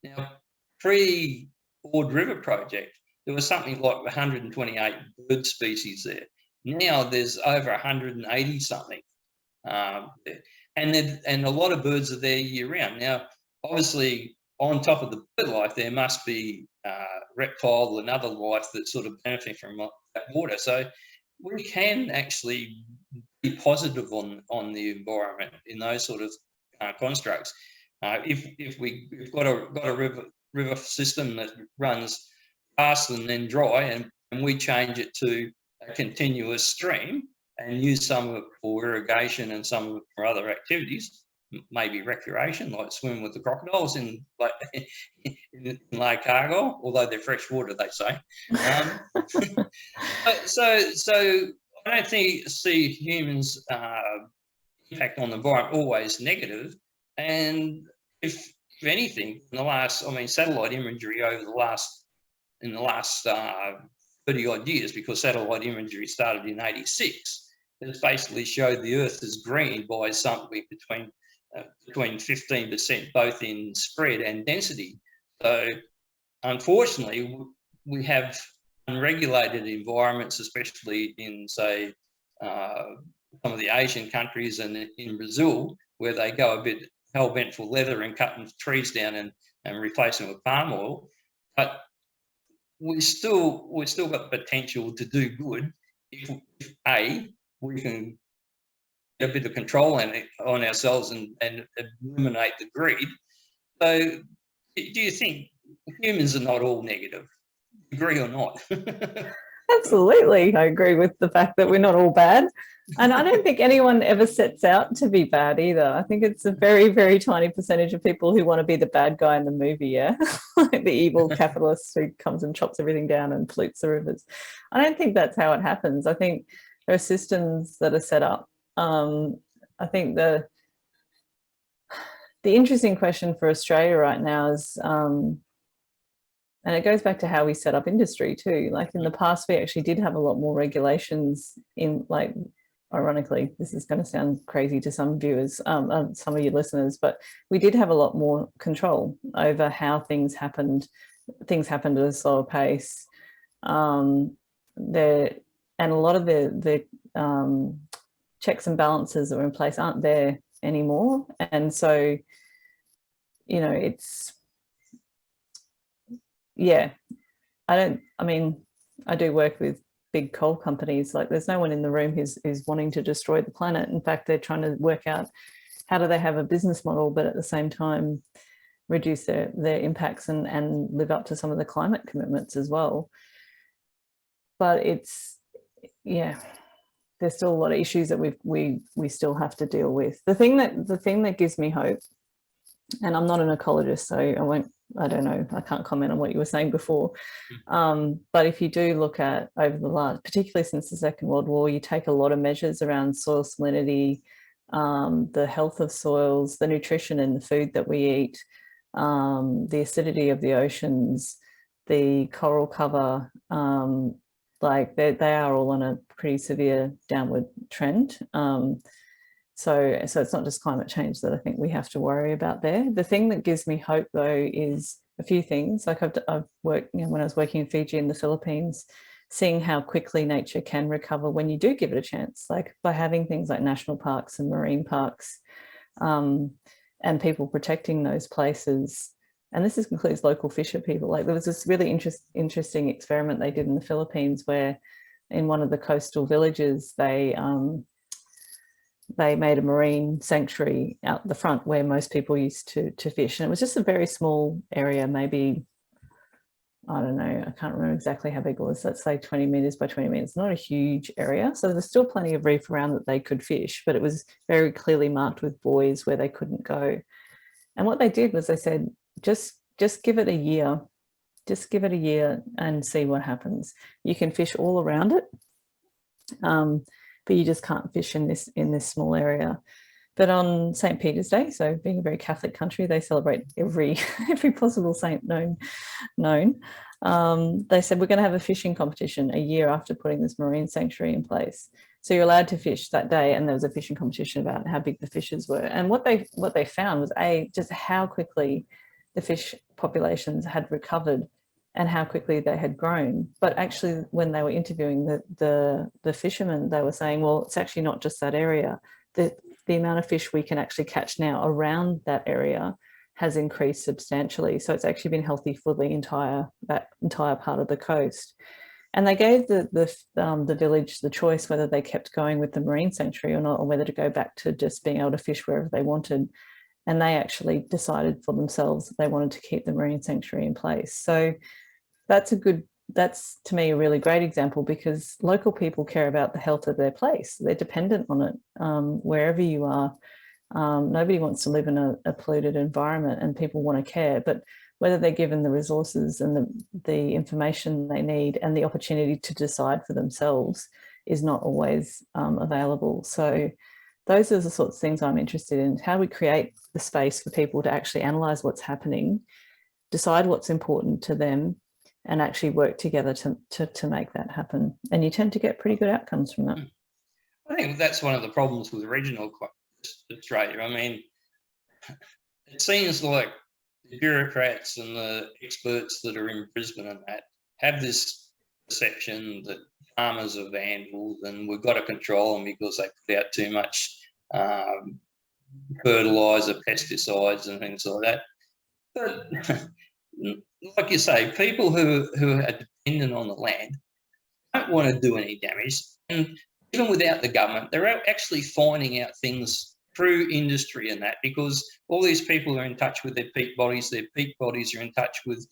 Speaker 1: Now, pre-Ord River project, there was something like 128 bird species there. Now there's over 180 something, and a lot of birds are there year round. Now, obviously, on top of the bird life, there must be reptile and other life that sort of benefit from that water. So we can actually be positive on the environment in those sort of constructs. If we've got a river system that runs fast and then dry, and we change it to a continuous stream and use some of it for irrigation and some of it for other activities, maybe recreation, like swim with the crocodiles in Lake Argyle, although they're fresh water, they say. So I don't see humans' impact on the environment always negative. And if anything, satellite imagery over the last 30 odd years, because satellite imagery started in '86, has basically showed the Earth is green by something between 15%, both in spread and density. So unfortunately, we have unregulated environments, especially in, say, some of the Asian countries and in Brazil, where they go a bit hell-bent for leather and cutting trees down and replacing them with palm oil. But we still got the potential to do good if we can get a bit of control on ourselves and eliminate the greed. So do you think humans are not all negative? Agree or not?
Speaker 2: Absolutely. I agree with the fact that we're not all bad. And I don't think anyone ever sets out to be bad either. I think it's a very, very tiny percentage of people who want to be the bad guy in the movie, yeah? Like the evil capitalist who comes and chops everything down and pollutes the rivers. I don't think that's how it happens. I think there are systems that are set up. I think the interesting question for Australia right now is, and it goes back to how we set up industry too. Like in the past, we actually did have a lot more regulations in, like, ironically, this is going to sound crazy to some viewers, some of your listeners, but we did have a lot more control over how things happened. Things happened at a slower pace. And a lot of the checks and balances that were in place aren't there anymore. And so, it's, yeah, I do work with big coal companies. Like there's no one in the room who's wanting to destroy the planet. In fact, they're trying to work out how do they have a business model, but at the same time reduce their impacts and live up to some of the climate commitments as well. But it's, yeah, there's still a lot of issues that we still have to deal with. The thing that gives me hope, and I'm not an ecologist, so I don't know, I can't comment on what you were saying before. But if you do look at over the last, particularly since the Second World War, you take a lot of measures around soil salinity, the health of soils, the nutrition in the food that we eat, the acidity of the oceans, the coral cover, like they are all on a pretty severe downward trend. So it's not just climate change that I think we have to worry about there. The thing that gives me hope though is a few things. Like I've worked, when I was working in Fiji and the Philippines, seeing how quickly nature can recover when you do give it a chance, like by having things like national parks and marine parks, and people protecting those places. And this includes local fisher people. Like there was this really interesting experiment they did in the Philippines where in one of the coastal villages, they made a marine sanctuary out the front where most people used to fish. And it was just a very small area, maybe, I don't know, I can't remember exactly how big it was. Let's say 20 meters by 20 meters, not a huge area. So there was still plenty of reef around that they could fish, but it was very clearly marked with buoys where they couldn't go. And what they did was they said, just give it a year. Just give it a year and see what happens. You can fish all around it, but you just can't fish in this small area. But on St. Peter's Day, so being a very Catholic country, they celebrate every possible saint known. They said, we're going to have a fishing competition a year after putting this marine sanctuary in place. So you're allowed to fish that day, and there was a fishing competition about how big the fishes were. And what they found was just how quickly the fish populations had recovered and how quickly they had grown. But actually, when they were interviewing the fishermen, they were saying, well, it's actually not just that area. The amount of fish we can actually catch now around that area has increased substantially. So it's actually been healthy for that entire part of the coast. And they gave the village the choice whether they kept going with the marine sanctuary or not, or whether to go back to just being able to fish wherever they wanted. And they actually decided for themselves that they wanted to keep the marine sanctuary in place. So that's to me a really great example, because local people care about the health of their place. They're dependent on it wherever you are. Nobody wants to live in a polluted environment, and people want to care, but whether they're given the resources and the information they need and the opportunity to decide for themselves is not always available. So those are the sorts of things I'm interested in. How we create the space for people to actually analyse what's happening, decide what's important to them, and actually work together to make that happen. And you tend to get pretty good outcomes from that.
Speaker 1: I think that's one of the problems with regional Australia. I mean, it seems like the bureaucrats and the experts that are in Brisbane and that have this perception that farmers are vandals and we've got to control them because they put out too much fertiliser, pesticides and things like that. But like you say, people who are dependent on the land don't want to do any damage. And even without the government, they're actually finding out things through industry and that, because all these people are in touch with their peak bodies are in touch with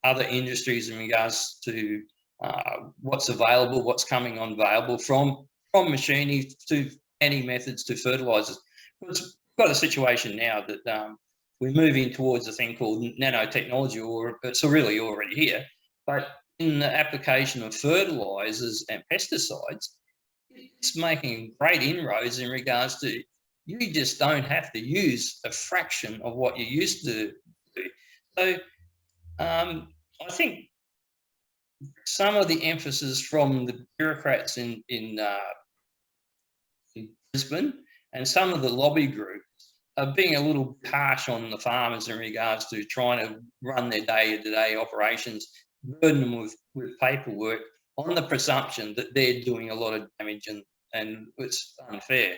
Speaker 1: other industries in regards to what's available, what's coming on available, from machinery to any methods to fertilisers. We've got a situation now that we're moving towards a thing called nanotechnology, or it's really already here, but in the application of fertilisers and pesticides, it's making great inroads in regards to you just don't have to use a fraction of what you used to do. So I think some of the emphasis from the bureaucrats in Brisbane and some of the lobby groups are being a little harsh on the farmers in regards to trying to run their day-to-day operations, burden them with paperwork on the presumption that they're doing a lot of damage and it's unfair.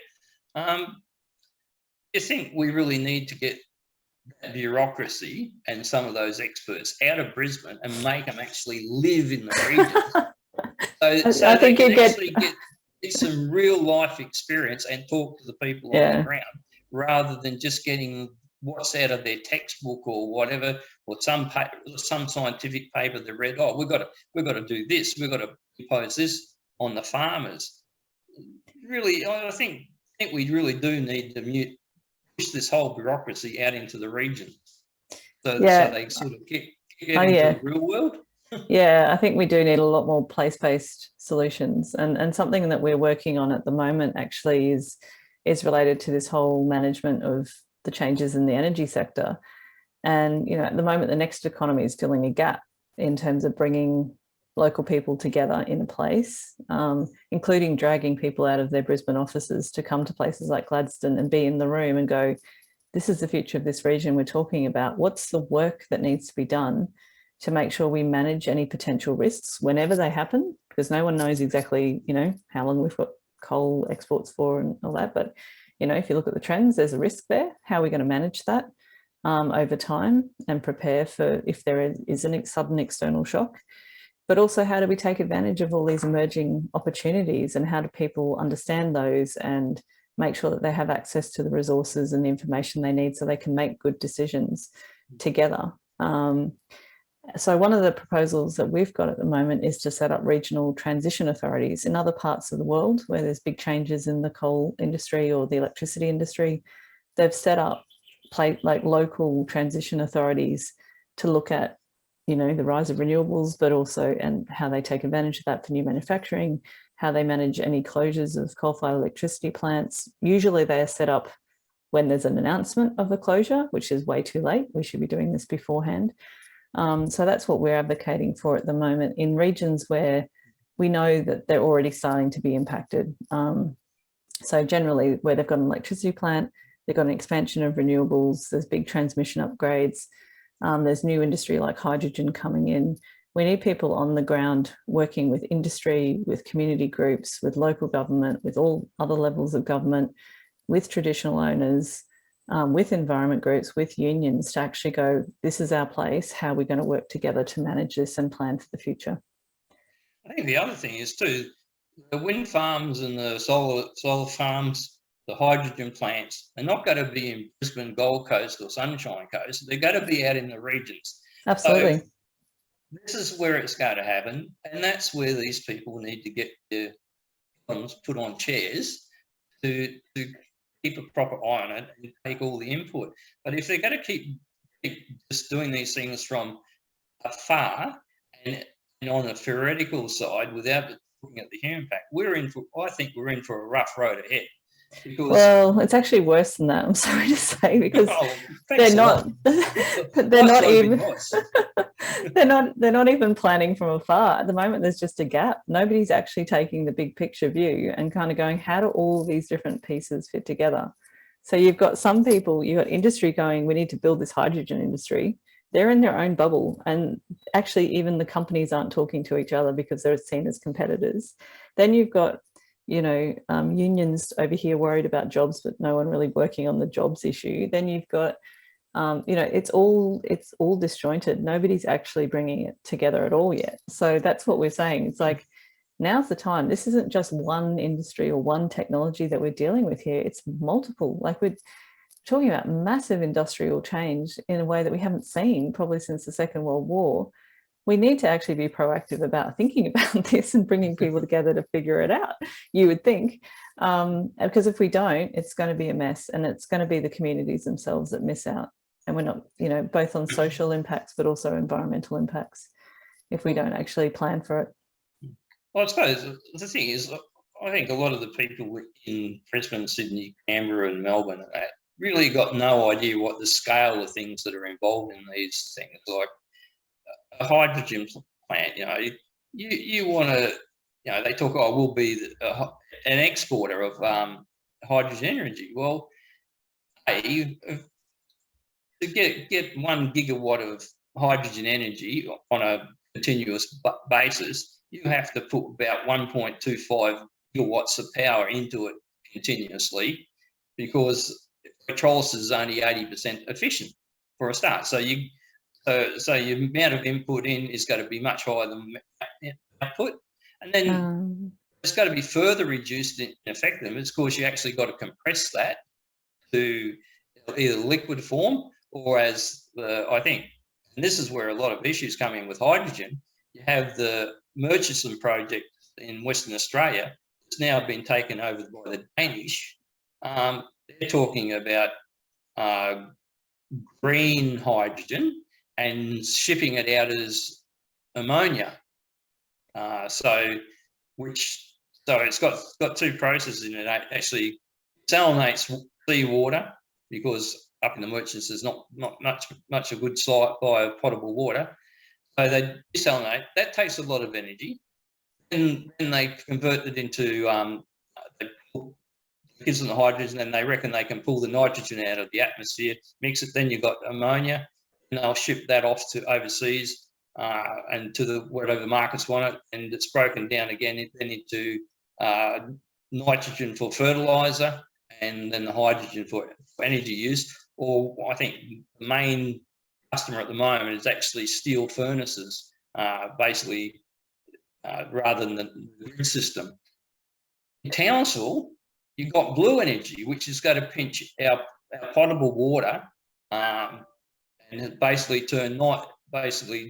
Speaker 1: I think we really need to get that bureaucracy and some of those experts out of Brisbane and make them actually live in the regions So
Speaker 2: I
Speaker 1: they
Speaker 2: think
Speaker 1: can
Speaker 2: you get
Speaker 1: actually get some real life experience and talk to the people on the ground, rather than just getting what's out of their textbook or whatever, or some scientific paper they read. Oh, we've got to do this. We've got to impose this on the farmers. Really, I think we really do need to push this whole bureaucracy out into the regions, so they sort of get into the real world.
Speaker 2: Yeah, I think we do need a lot more place-based solutions, and something that we're working on at the moment actually is related to this whole management of the changes in the energy sector. And at the moment, the next economy is filling a gap in terms of bringing local people together in a place, including dragging people out of their Brisbane offices to come to places like Gladstone and be in the room and go, this is the future of this region we're talking about. What's the work that needs to be done to make sure we manage any potential risks whenever they happen? Because no one knows exactly, how long we've got coal exports for and all that. But, if you look at the trends, there's a risk there. How are we going to manage that over time and prepare for if there is a sudden external shock? But also, how do we take advantage of all these emerging opportunities, and how do people understand those and make sure that they have access to the resources and the information they need so they can make good decisions together? So one of the proposals that we've got at the moment is to set up regional transition authorities in other parts of the world where there's big changes in the coal industry or the electricity industry. They've set up like local transition authorities to look at the rise of renewables, but also and how they take advantage of that for new manufacturing, how they manage any closures of coal-fired electricity plants. Usually they are set up when there's an announcement of the closure, which is way too late. We should be doing this beforehand. So that's what we're advocating for at the moment in regions where we know that they're already starting to be impacted. So generally where they've got an electricity plant, they've got an expansion of renewables, there's big transmission upgrades, there's new industry like hydrogen coming in. We need people on the ground working with industry, with community groups, with local government, with all other levels of government, with traditional owners, with environment groups, with unions to actually go, this is our place, how are we going to work together to manage this and plan for the future?
Speaker 1: I think the other thing is too, the wind farms and the solar farms, the hydrogen plants, they're not going to be in Brisbane, Gold Coast or Sunshine Coast. They're going to be out in the regions.
Speaker 2: Absolutely.
Speaker 1: So this is where it's going to happen, and that's where these people need to get their problems put on chairs to keep a proper eye on it and take all the input. But if they're going to keep just doing these things from afar and on a theoretical side without looking at the human impact, I think we're in for a rough road ahead.
Speaker 2: Well, it's actually worse than that, I'm sorry to say, because they're not even planning from afar. At the moment, there's just a gap. Nobody's actually taking the big picture view and kind of going, how do all these different pieces fit together? So you've got some people, you've got industry going, we need to build this hydrogen industry. They're in their own bubble, and actually even the companies aren't talking to each other because they're seen as competitors. Then you've got unions over here worried about jobs, but no one really working on the jobs issue. Then you've got, it's all disjointed. Nobody's actually bringing it together at all yet. So that's what we're saying. It's like, now's the time. This isn't just one industry or one technology that we're dealing with here. It's multiple. Like we're talking about massive industrial change in a way that we haven't seen probably since the Second World War. We need to actually be proactive about thinking about this and bringing people together to figure it out, you would think. Because if we don't, it's going to be a mess, and it's going to be the communities themselves that miss out. And we're not, both on social impacts, but also environmental impacts, if we don't actually plan for it.
Speaker 1: Well, I suppose the thing is, I think a lot of the people in Brisbane, Sydney, Canberra and Melbourne and that really got no idea what the scale of things that are involved in these things. Like a hydrogen plant, you want to, they talk, we'll be an exporter of hydrogen energy. Well, to get 1 gigawatt of hydrogen energy on a continuous basis, you have to put about 1.25 gigawatts of power into it continuously, because electrolysis is only 80% efficient for a start. So so your amount of input in is going to be much higher than output. And then it's got to be further reduced in effectiveness. Of course, you actually got to compress that to either liquid form or as I think, and this is where a lot of issues come in with hydrogen. You have the Murchison project in Western Australia. It's now been taken over by the Danish. They're talking about green hydrogen and shipping it out as ammonia. So it's got two processes in it. Actually salinates seawater, because up in the Murchison there's not much a good supply of potable water. So they desalinate. That takes a lot of energy. And then they convert it into gives them the hydrogen, and they reckon they can pull the nitrogen out of the atmosphere, mix it, then you've got ammonia, and they'll ship that off to overseas and to the whatever the markets want it, and it's broken down again then into nitrogen for fertilizer and then the hydrogen for energy use. Or I think the main customer at the moment is actually steel furnaces, basically, rather than the grid system. In Townsville, you've got blue energy, which is going to pinch our potable water and basically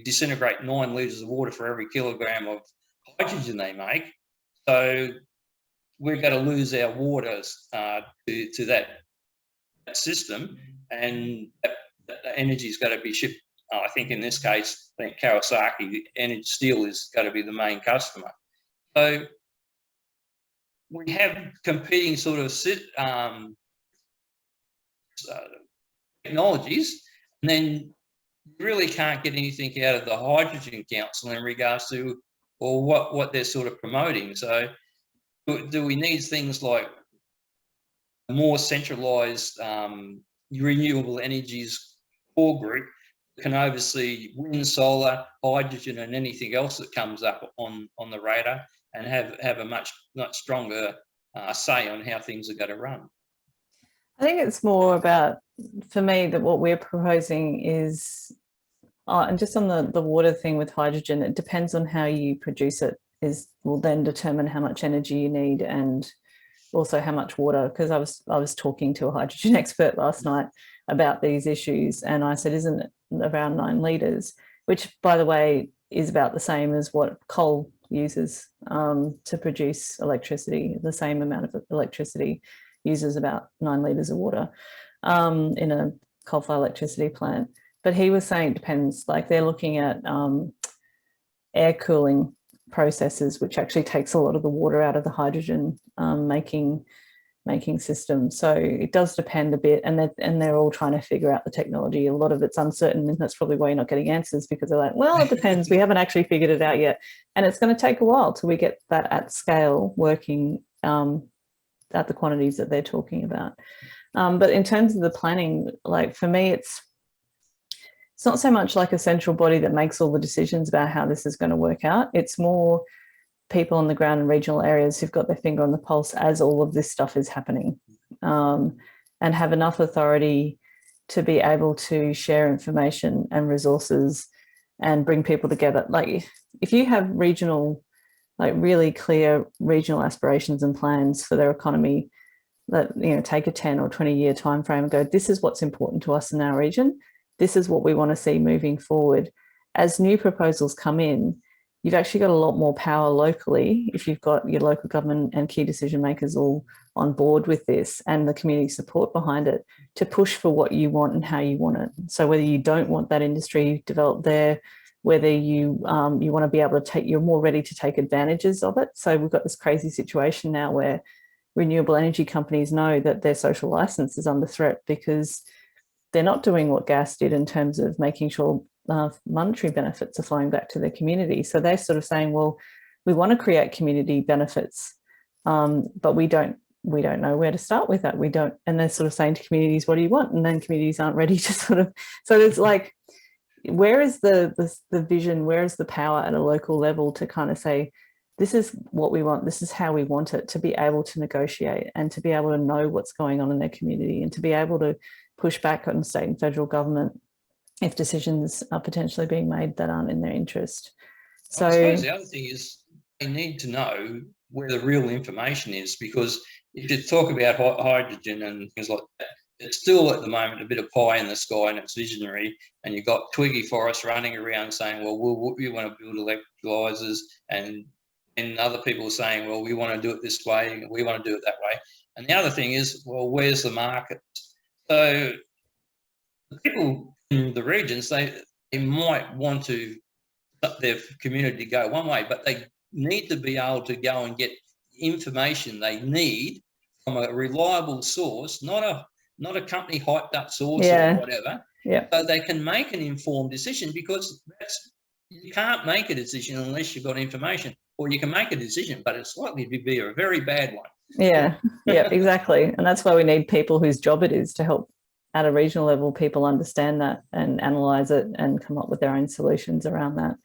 Speaker 1: disintegrate 9 litres of water for every kilogram of hydrogen they make. So we're going to lose our waters to that system, and that energy is going to be shipped. I think in this case, I think Kawasaki Energy Steel is going to be the main customer. So we have competing sort of technologies, and then you really can't get anything out of the Hydrogen Council in regards to or what they're sort of promoting. So do we need things like a more centralised renewable energies core group that can oversee wind, solar, hydrogen and anything else that comes up on the radar, and have a much stronger say on how things are going to run?
Speaker 2: I think it's more about, for me, that what we're proposing is, and just on the water thing with hydrogen, it depends on how you produce it, will then determine how much energy you need and also how much water. Because I was talking to a hydrogen expert last night about these issues, and I said, isn't it around 9 litres, which, by the way, is about the same as what coal uses to produce electricity. The same amount of electricity uses about 9 litres of water in a coal-fired electricity plant. But he was saying it depends, like they're looking at air cooling processes, which actually takes a lot of the water out of the hydrogen making system. So it does depend a bit, and they're all trying to figure out the technology. A lot of it's uncertain, and that's probably why you're not getting answers, because they're like, well, it depends. We haven't actually figured it out yet, and it's going to take a while till we get that at scale working at the quantities that they're talking about. But in terms of the planning, like for me, it's not so much like a central body that makes all the decisions about how this is going to work out. It's more people on the ground in regional areas who've got their finger on the pulse as all of this stuff is happening, and have enough authority to be able to share information and resources and bring people together. Like if you have regional, like really clear regional aspirations and plans for their economy that, you know, take a 10 or 20 year time frame and go, this is what's important to us in our region. This is what we want to see moving forward. As new proposals come in, you've actually got a lot more power locally if you've got your local government and key decision makers all on board with this and the community support behind it to push for what you want and how you want it. So whether you don't want that industry developed there, whether you want to be able to you're more ready to take advantages of it. So we've got this crazy situation now where renewable energy companies know that their social license is under threat because they're not doing what gas did in terms of making sure monetary benefits are flowing back to their community. So they're sort of saying, well, we want to create community benefits, but we don't know where to start with that. We don't, and they're sort of saying to communities, what do you want? And then communities aren't ready to sort of, so there's like, where is the vision, where is the power at a local level to kind of say, this is what we want, this is how we want it, to be able to negotiate and to be able to know what's going on in their community and to be able to push back on state and federal government if decisions are potentially being made that aren't in their interest. So
Speaker 1: I suppose the other thing is they need to know where the real information is, because if you talk about hydrogen and things like that, it's still at the moment a bit of pie in the sky and it's visionary, and you've got Twiggy Forrest running around saying, well, we want to build electrolyzers, and other people saying, well, we want to do it this way, we want to do it that way. And the other thing is, well, where's the market? So the people in the regions, they might want to their community to go one way, but they need to be able to go and get information they need from a reliable source, not a company hyped up source or whatever.
Speaker 2: Yeah.
Speaker 1: So they can make an informed decision, because you can't make a decision unless you've got information, or you can make a decision, but it's likely to be a very bad one.
Speaker 2: Yeah, exactly. And that's why we need people whose job it is to help at a regional level, people understand that and analyse it and come up with their own solutions around that.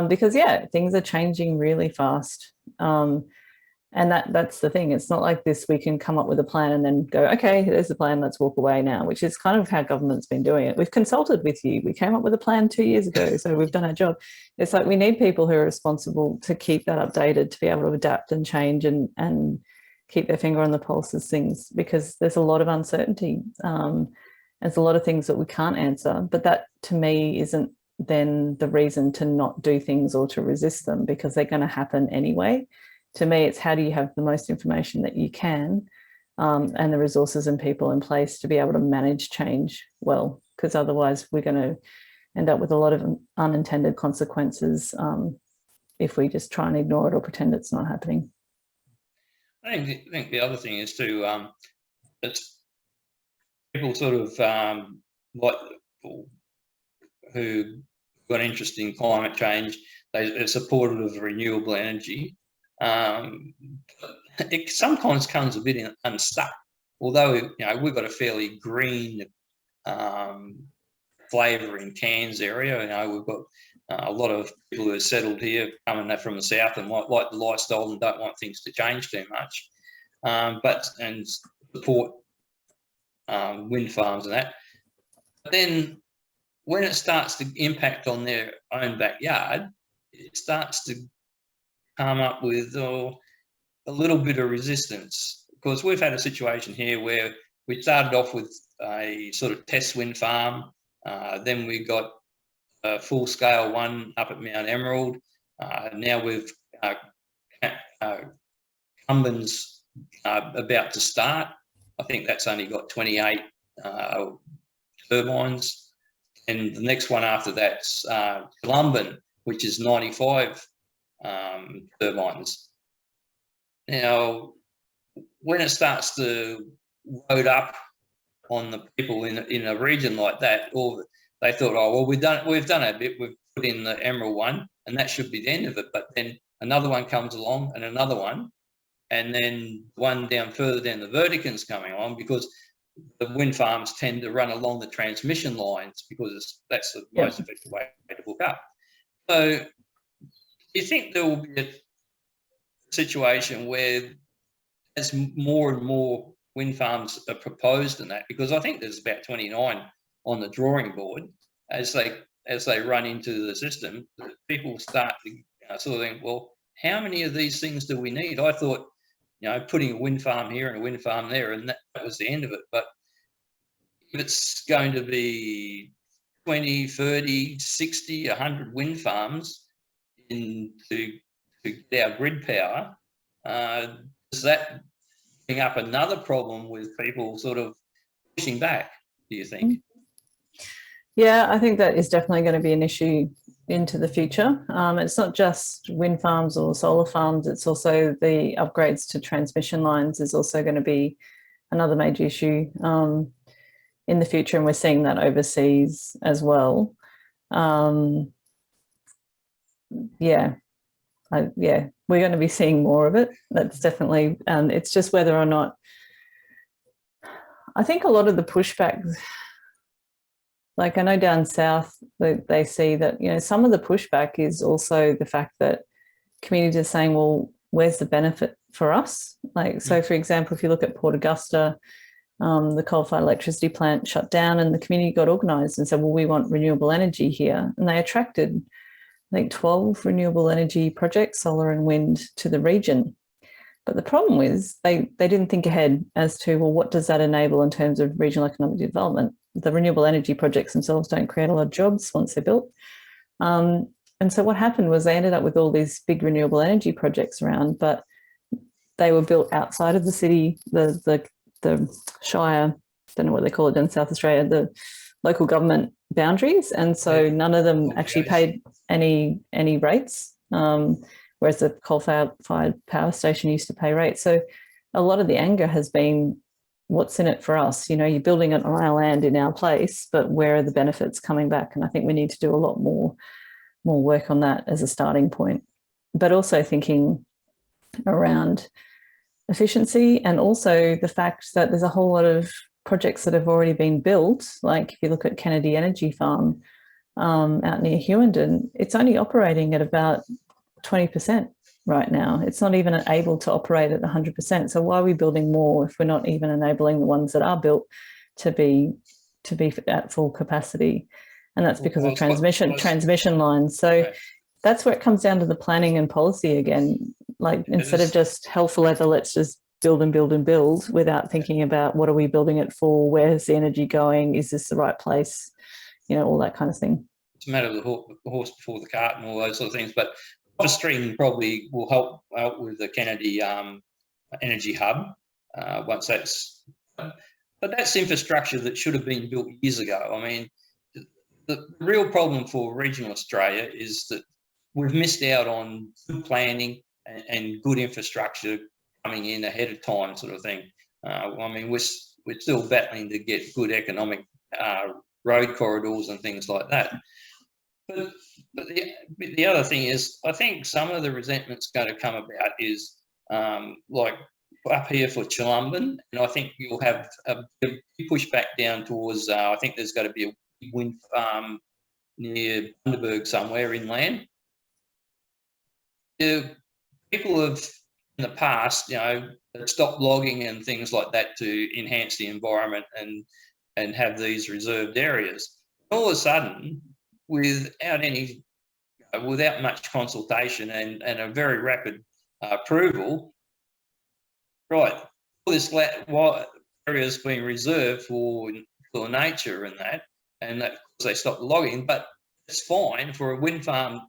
Speaker 2: Because, things are changing really fast. And that's the thing. It's not like this, we can come up with a plan and then go, okay, there's the plan, let's walk away now, which is kind of how government's been doing it. We've consulted with you. We came up with a plan 2 years ago, so we've done our job. It's like we need people who are responsible to keep that updated, to be able to adapt and change and keep their finger on the pulse of things, because there's a lot of uncertainty. There's a lot of things that we can't answer, but that to me isn't then the reason to not do things or to resist them, because they're going to happen anyway. To me, it's how do you have the most information that you can, and the resources and people in place to be able to manage change well, because otherwise we're going to end up with a lot of unintended consequences if we just try and ignore it or pretend it's not happening.
Speaker 1: I think the other thing is too, it's people sort of like who got interest in climate change, they're supportive of renewable energy. It sometimes comes a bit unstuck, although we've got a fairly green flavour in Cairns area. We've got a lot of people who are settled here coming from the south and like the lifestyle and don't want things to change too much, and support wind farms and that. But then when it starts to impact on their own backyard, it starts to come up with a little bit of resistance. Because we've had a situation here where we started off with a sort of test wind farm, then we got a full-scale one up at Mount Emerald. Now we've Cumberland's about to start. I think that's only got 28 turbines. And the next one after that's Columban, which is 95 turbines. Now, when it starts to load up on the people in a region like that, or they thought, oh well, we've done a bit. We've put in the Emerald one, and that should be the end of it. But then another one comes along, and another one, and then one further down the Vertican's coming along, because the wind farms tend to run along the transmission lines, because that's the most effective way to hook up. So, do you think there will be a situation where, as more and more wind farms are proposed in that, because I think there's about 29 on the drawing board, as they run into the system, people start to sort of think, well, how many of these things do we need? I thought, putting a wind farm here and a wind farm there, and that was the end of it. But if it's going to be 20, 30, 60, 100 wind farms to get our grid power, does that bring up another problem with people sort of pushing back, do you think?
Speaker 2: Yeah, I think that is definitely going to be an issue into the future. It's not just wind farms or solar farms, it's also the upgrades to transmission lines is also going to be another major issue in the future, and we're seeing that overseas as well. We're going to be seeing more of it. That's definitely, it's just whether or not, I think a lot of the pushback, like I know down south, they see that, some of the pushback is also the fact that communities are saying, well, where's the benefit for us? Like, so for example, if you look at Port Augusta, the coal-fired electricity plant shut down and the community got organised and said, well, we want renewable energy here. And they attracted think 12 renewable energy projects, solar and wind, to the region. But the problem is they didn't think ahead as to, well, what does that enable in terms of regional economic development? The renewable energy projects themselves don't create a lot of jobs once they're built. And so what happened was they ended up with all these big renewable energy projects around, but they were built outside of the city, the shire, don't know what they call it in South Australia, the local government boundaries. And so none of them actually paid any rates, whereas the coal-fired power station used to pay rates. So a lot of the anger has been, what's in it for us? You know, you're building it on our land in our place, but where are the benefits coming back? And I think we need to do a lot more work on that as a starting point, but also thinking around efficiency, and also the fact that there's a whole lot of projects that have already been built. Like if you look at Kennedy Energy Farm out near Hewenden, it's only operating at about 20% right now. It's not even able to operate at 100%. So why are we building more if we're not even enabling the ones that are built to be at full capacity? And that's because of transmission lines. So that's where it comes down to the planning and policy again. Like instead of just hell for leather, let's just build and build and build without thinking about what are we building it for? Where's the energy going? Is this the right place? You know, all that kind of thing.
Speaker 1: It's a matter of the horse before the cart and all those sort of things. But the stream probably will help out with the Kennedy energy hub once that's. But that's infrastructure that should have been built years ago. I mean, the real problem for regional Australia is that we've missed out on good planning and good infrastructure coming in ahead of time, sort of thing. I mean, we're still battling to get good economic road corridors and things like that. But the other thing is, I think some of the resentment's going to come about is like up here for Chilumban, and I think you'll have a big pushback down towards. I think there's got to be a wind farm near Bundaberg somewhere inland. People have in the past, you know, stopped logging and things like that to enhance the environment and have these reserved areas. All of a sudden, without much consultation and a very rapid approval, right, all this area has been reserved for nature and that they stopped logging, but it's fine for a wind farm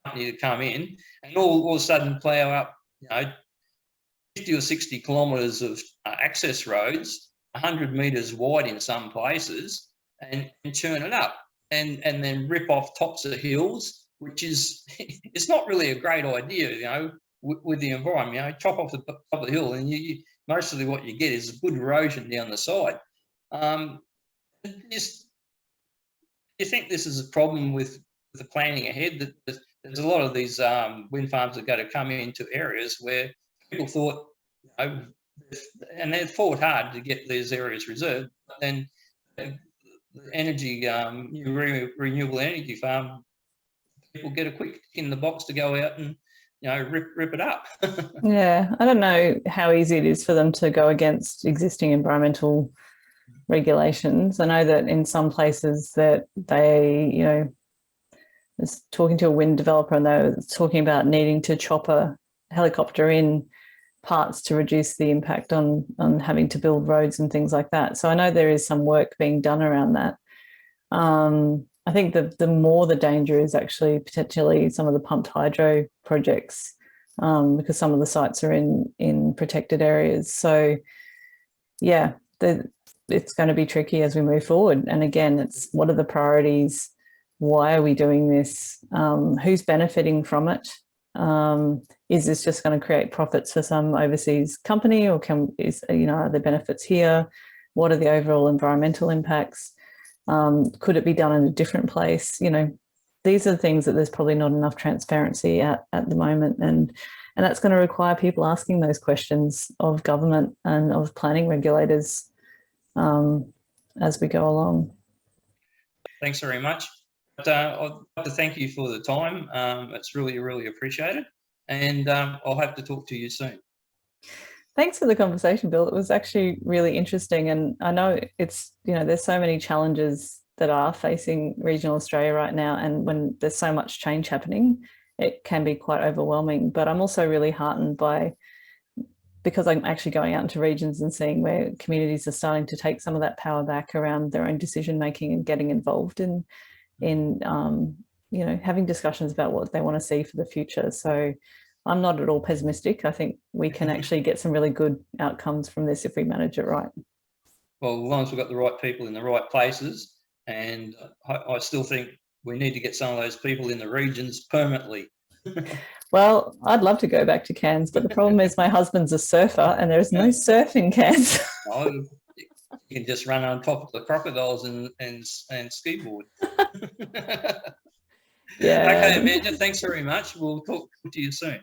Speaker 1: company to come in and all of a sudden plough up, you know, 50 or 60 kilometres of access roads, 100 metres wide in some places, and churn it up and then rip off tops of hills, which is it's not really a great idea, you know, with the environment. You know, chop off the top of the hill, and you mostly what you get is good erosion down the side. You think this is a problem with the planning ahead, that there's a lot of these wind farms that are going to come into areas where people thought, you know, and they've fought hard to get these areas reserved, but then the energy, renewable energy farm, people get a quick tick in the box to go out and, you know, rip it up.
Speaker 2: Yeah, I don't know how easy it is for them to go against existing environmental regulations. I know that in some places that they, you know, I was talking to a wind developer and they were talking about needing to chop a helicopter in parts to reduce the impact on having to build roads and things like that. So I know there is some work being done around that. I think the more the danger is actually potentially some of the pumped hydro projects, because some of the sites are in protected areas. So yeah, it's going to be tricky as we move forward. And again, it's what are the priorities? Why are we doing this? Who's benefiting from it? Is this just going to create profits for some overseas company, or are there benefits here? What are the overall environmental impacts? Could it be done in a different place? You know, these are things that there's probably not enough transparency at the moment, and that's going to require people asking those questions of government and of planning regulators as we go along.
Speaker 1: Thanks very much. I'd like to thank you for the time. It's really, really appreciated, and I'll have to talk to you soon.
Speaker 2: Thanks for the conversation, Bill. It was actually really interesting, and I know it's, you know, there's so many challenges that are facing regional Australia right now, and when there's so much change happening, it can be quite overwhelming. But I'm also really heartened by, because I'm actually going out into regions and seeing where communities are starting to take some of that power back around their own decision making and getting involved in having discussions about what they want to see for the future. So I'm not at all pessimistic. I think we can actually get some really good outcomes from this if we manage it right.
Speaker 1: Well, as long as we've got the right people in the right places, and I still think we need to get some of those people in the regions permanently.
Speaker 2: Well, I'd love to go back to Cairns, but the problem is my husband's a surfer and there's no surf in Cairns.
Speaker 1: You can just run on top of the crocodiles and skiboard.
Speaker 2: Yeah.
Speaker 1: Okay, Amanda, thanks very much. We'll talk to you soon.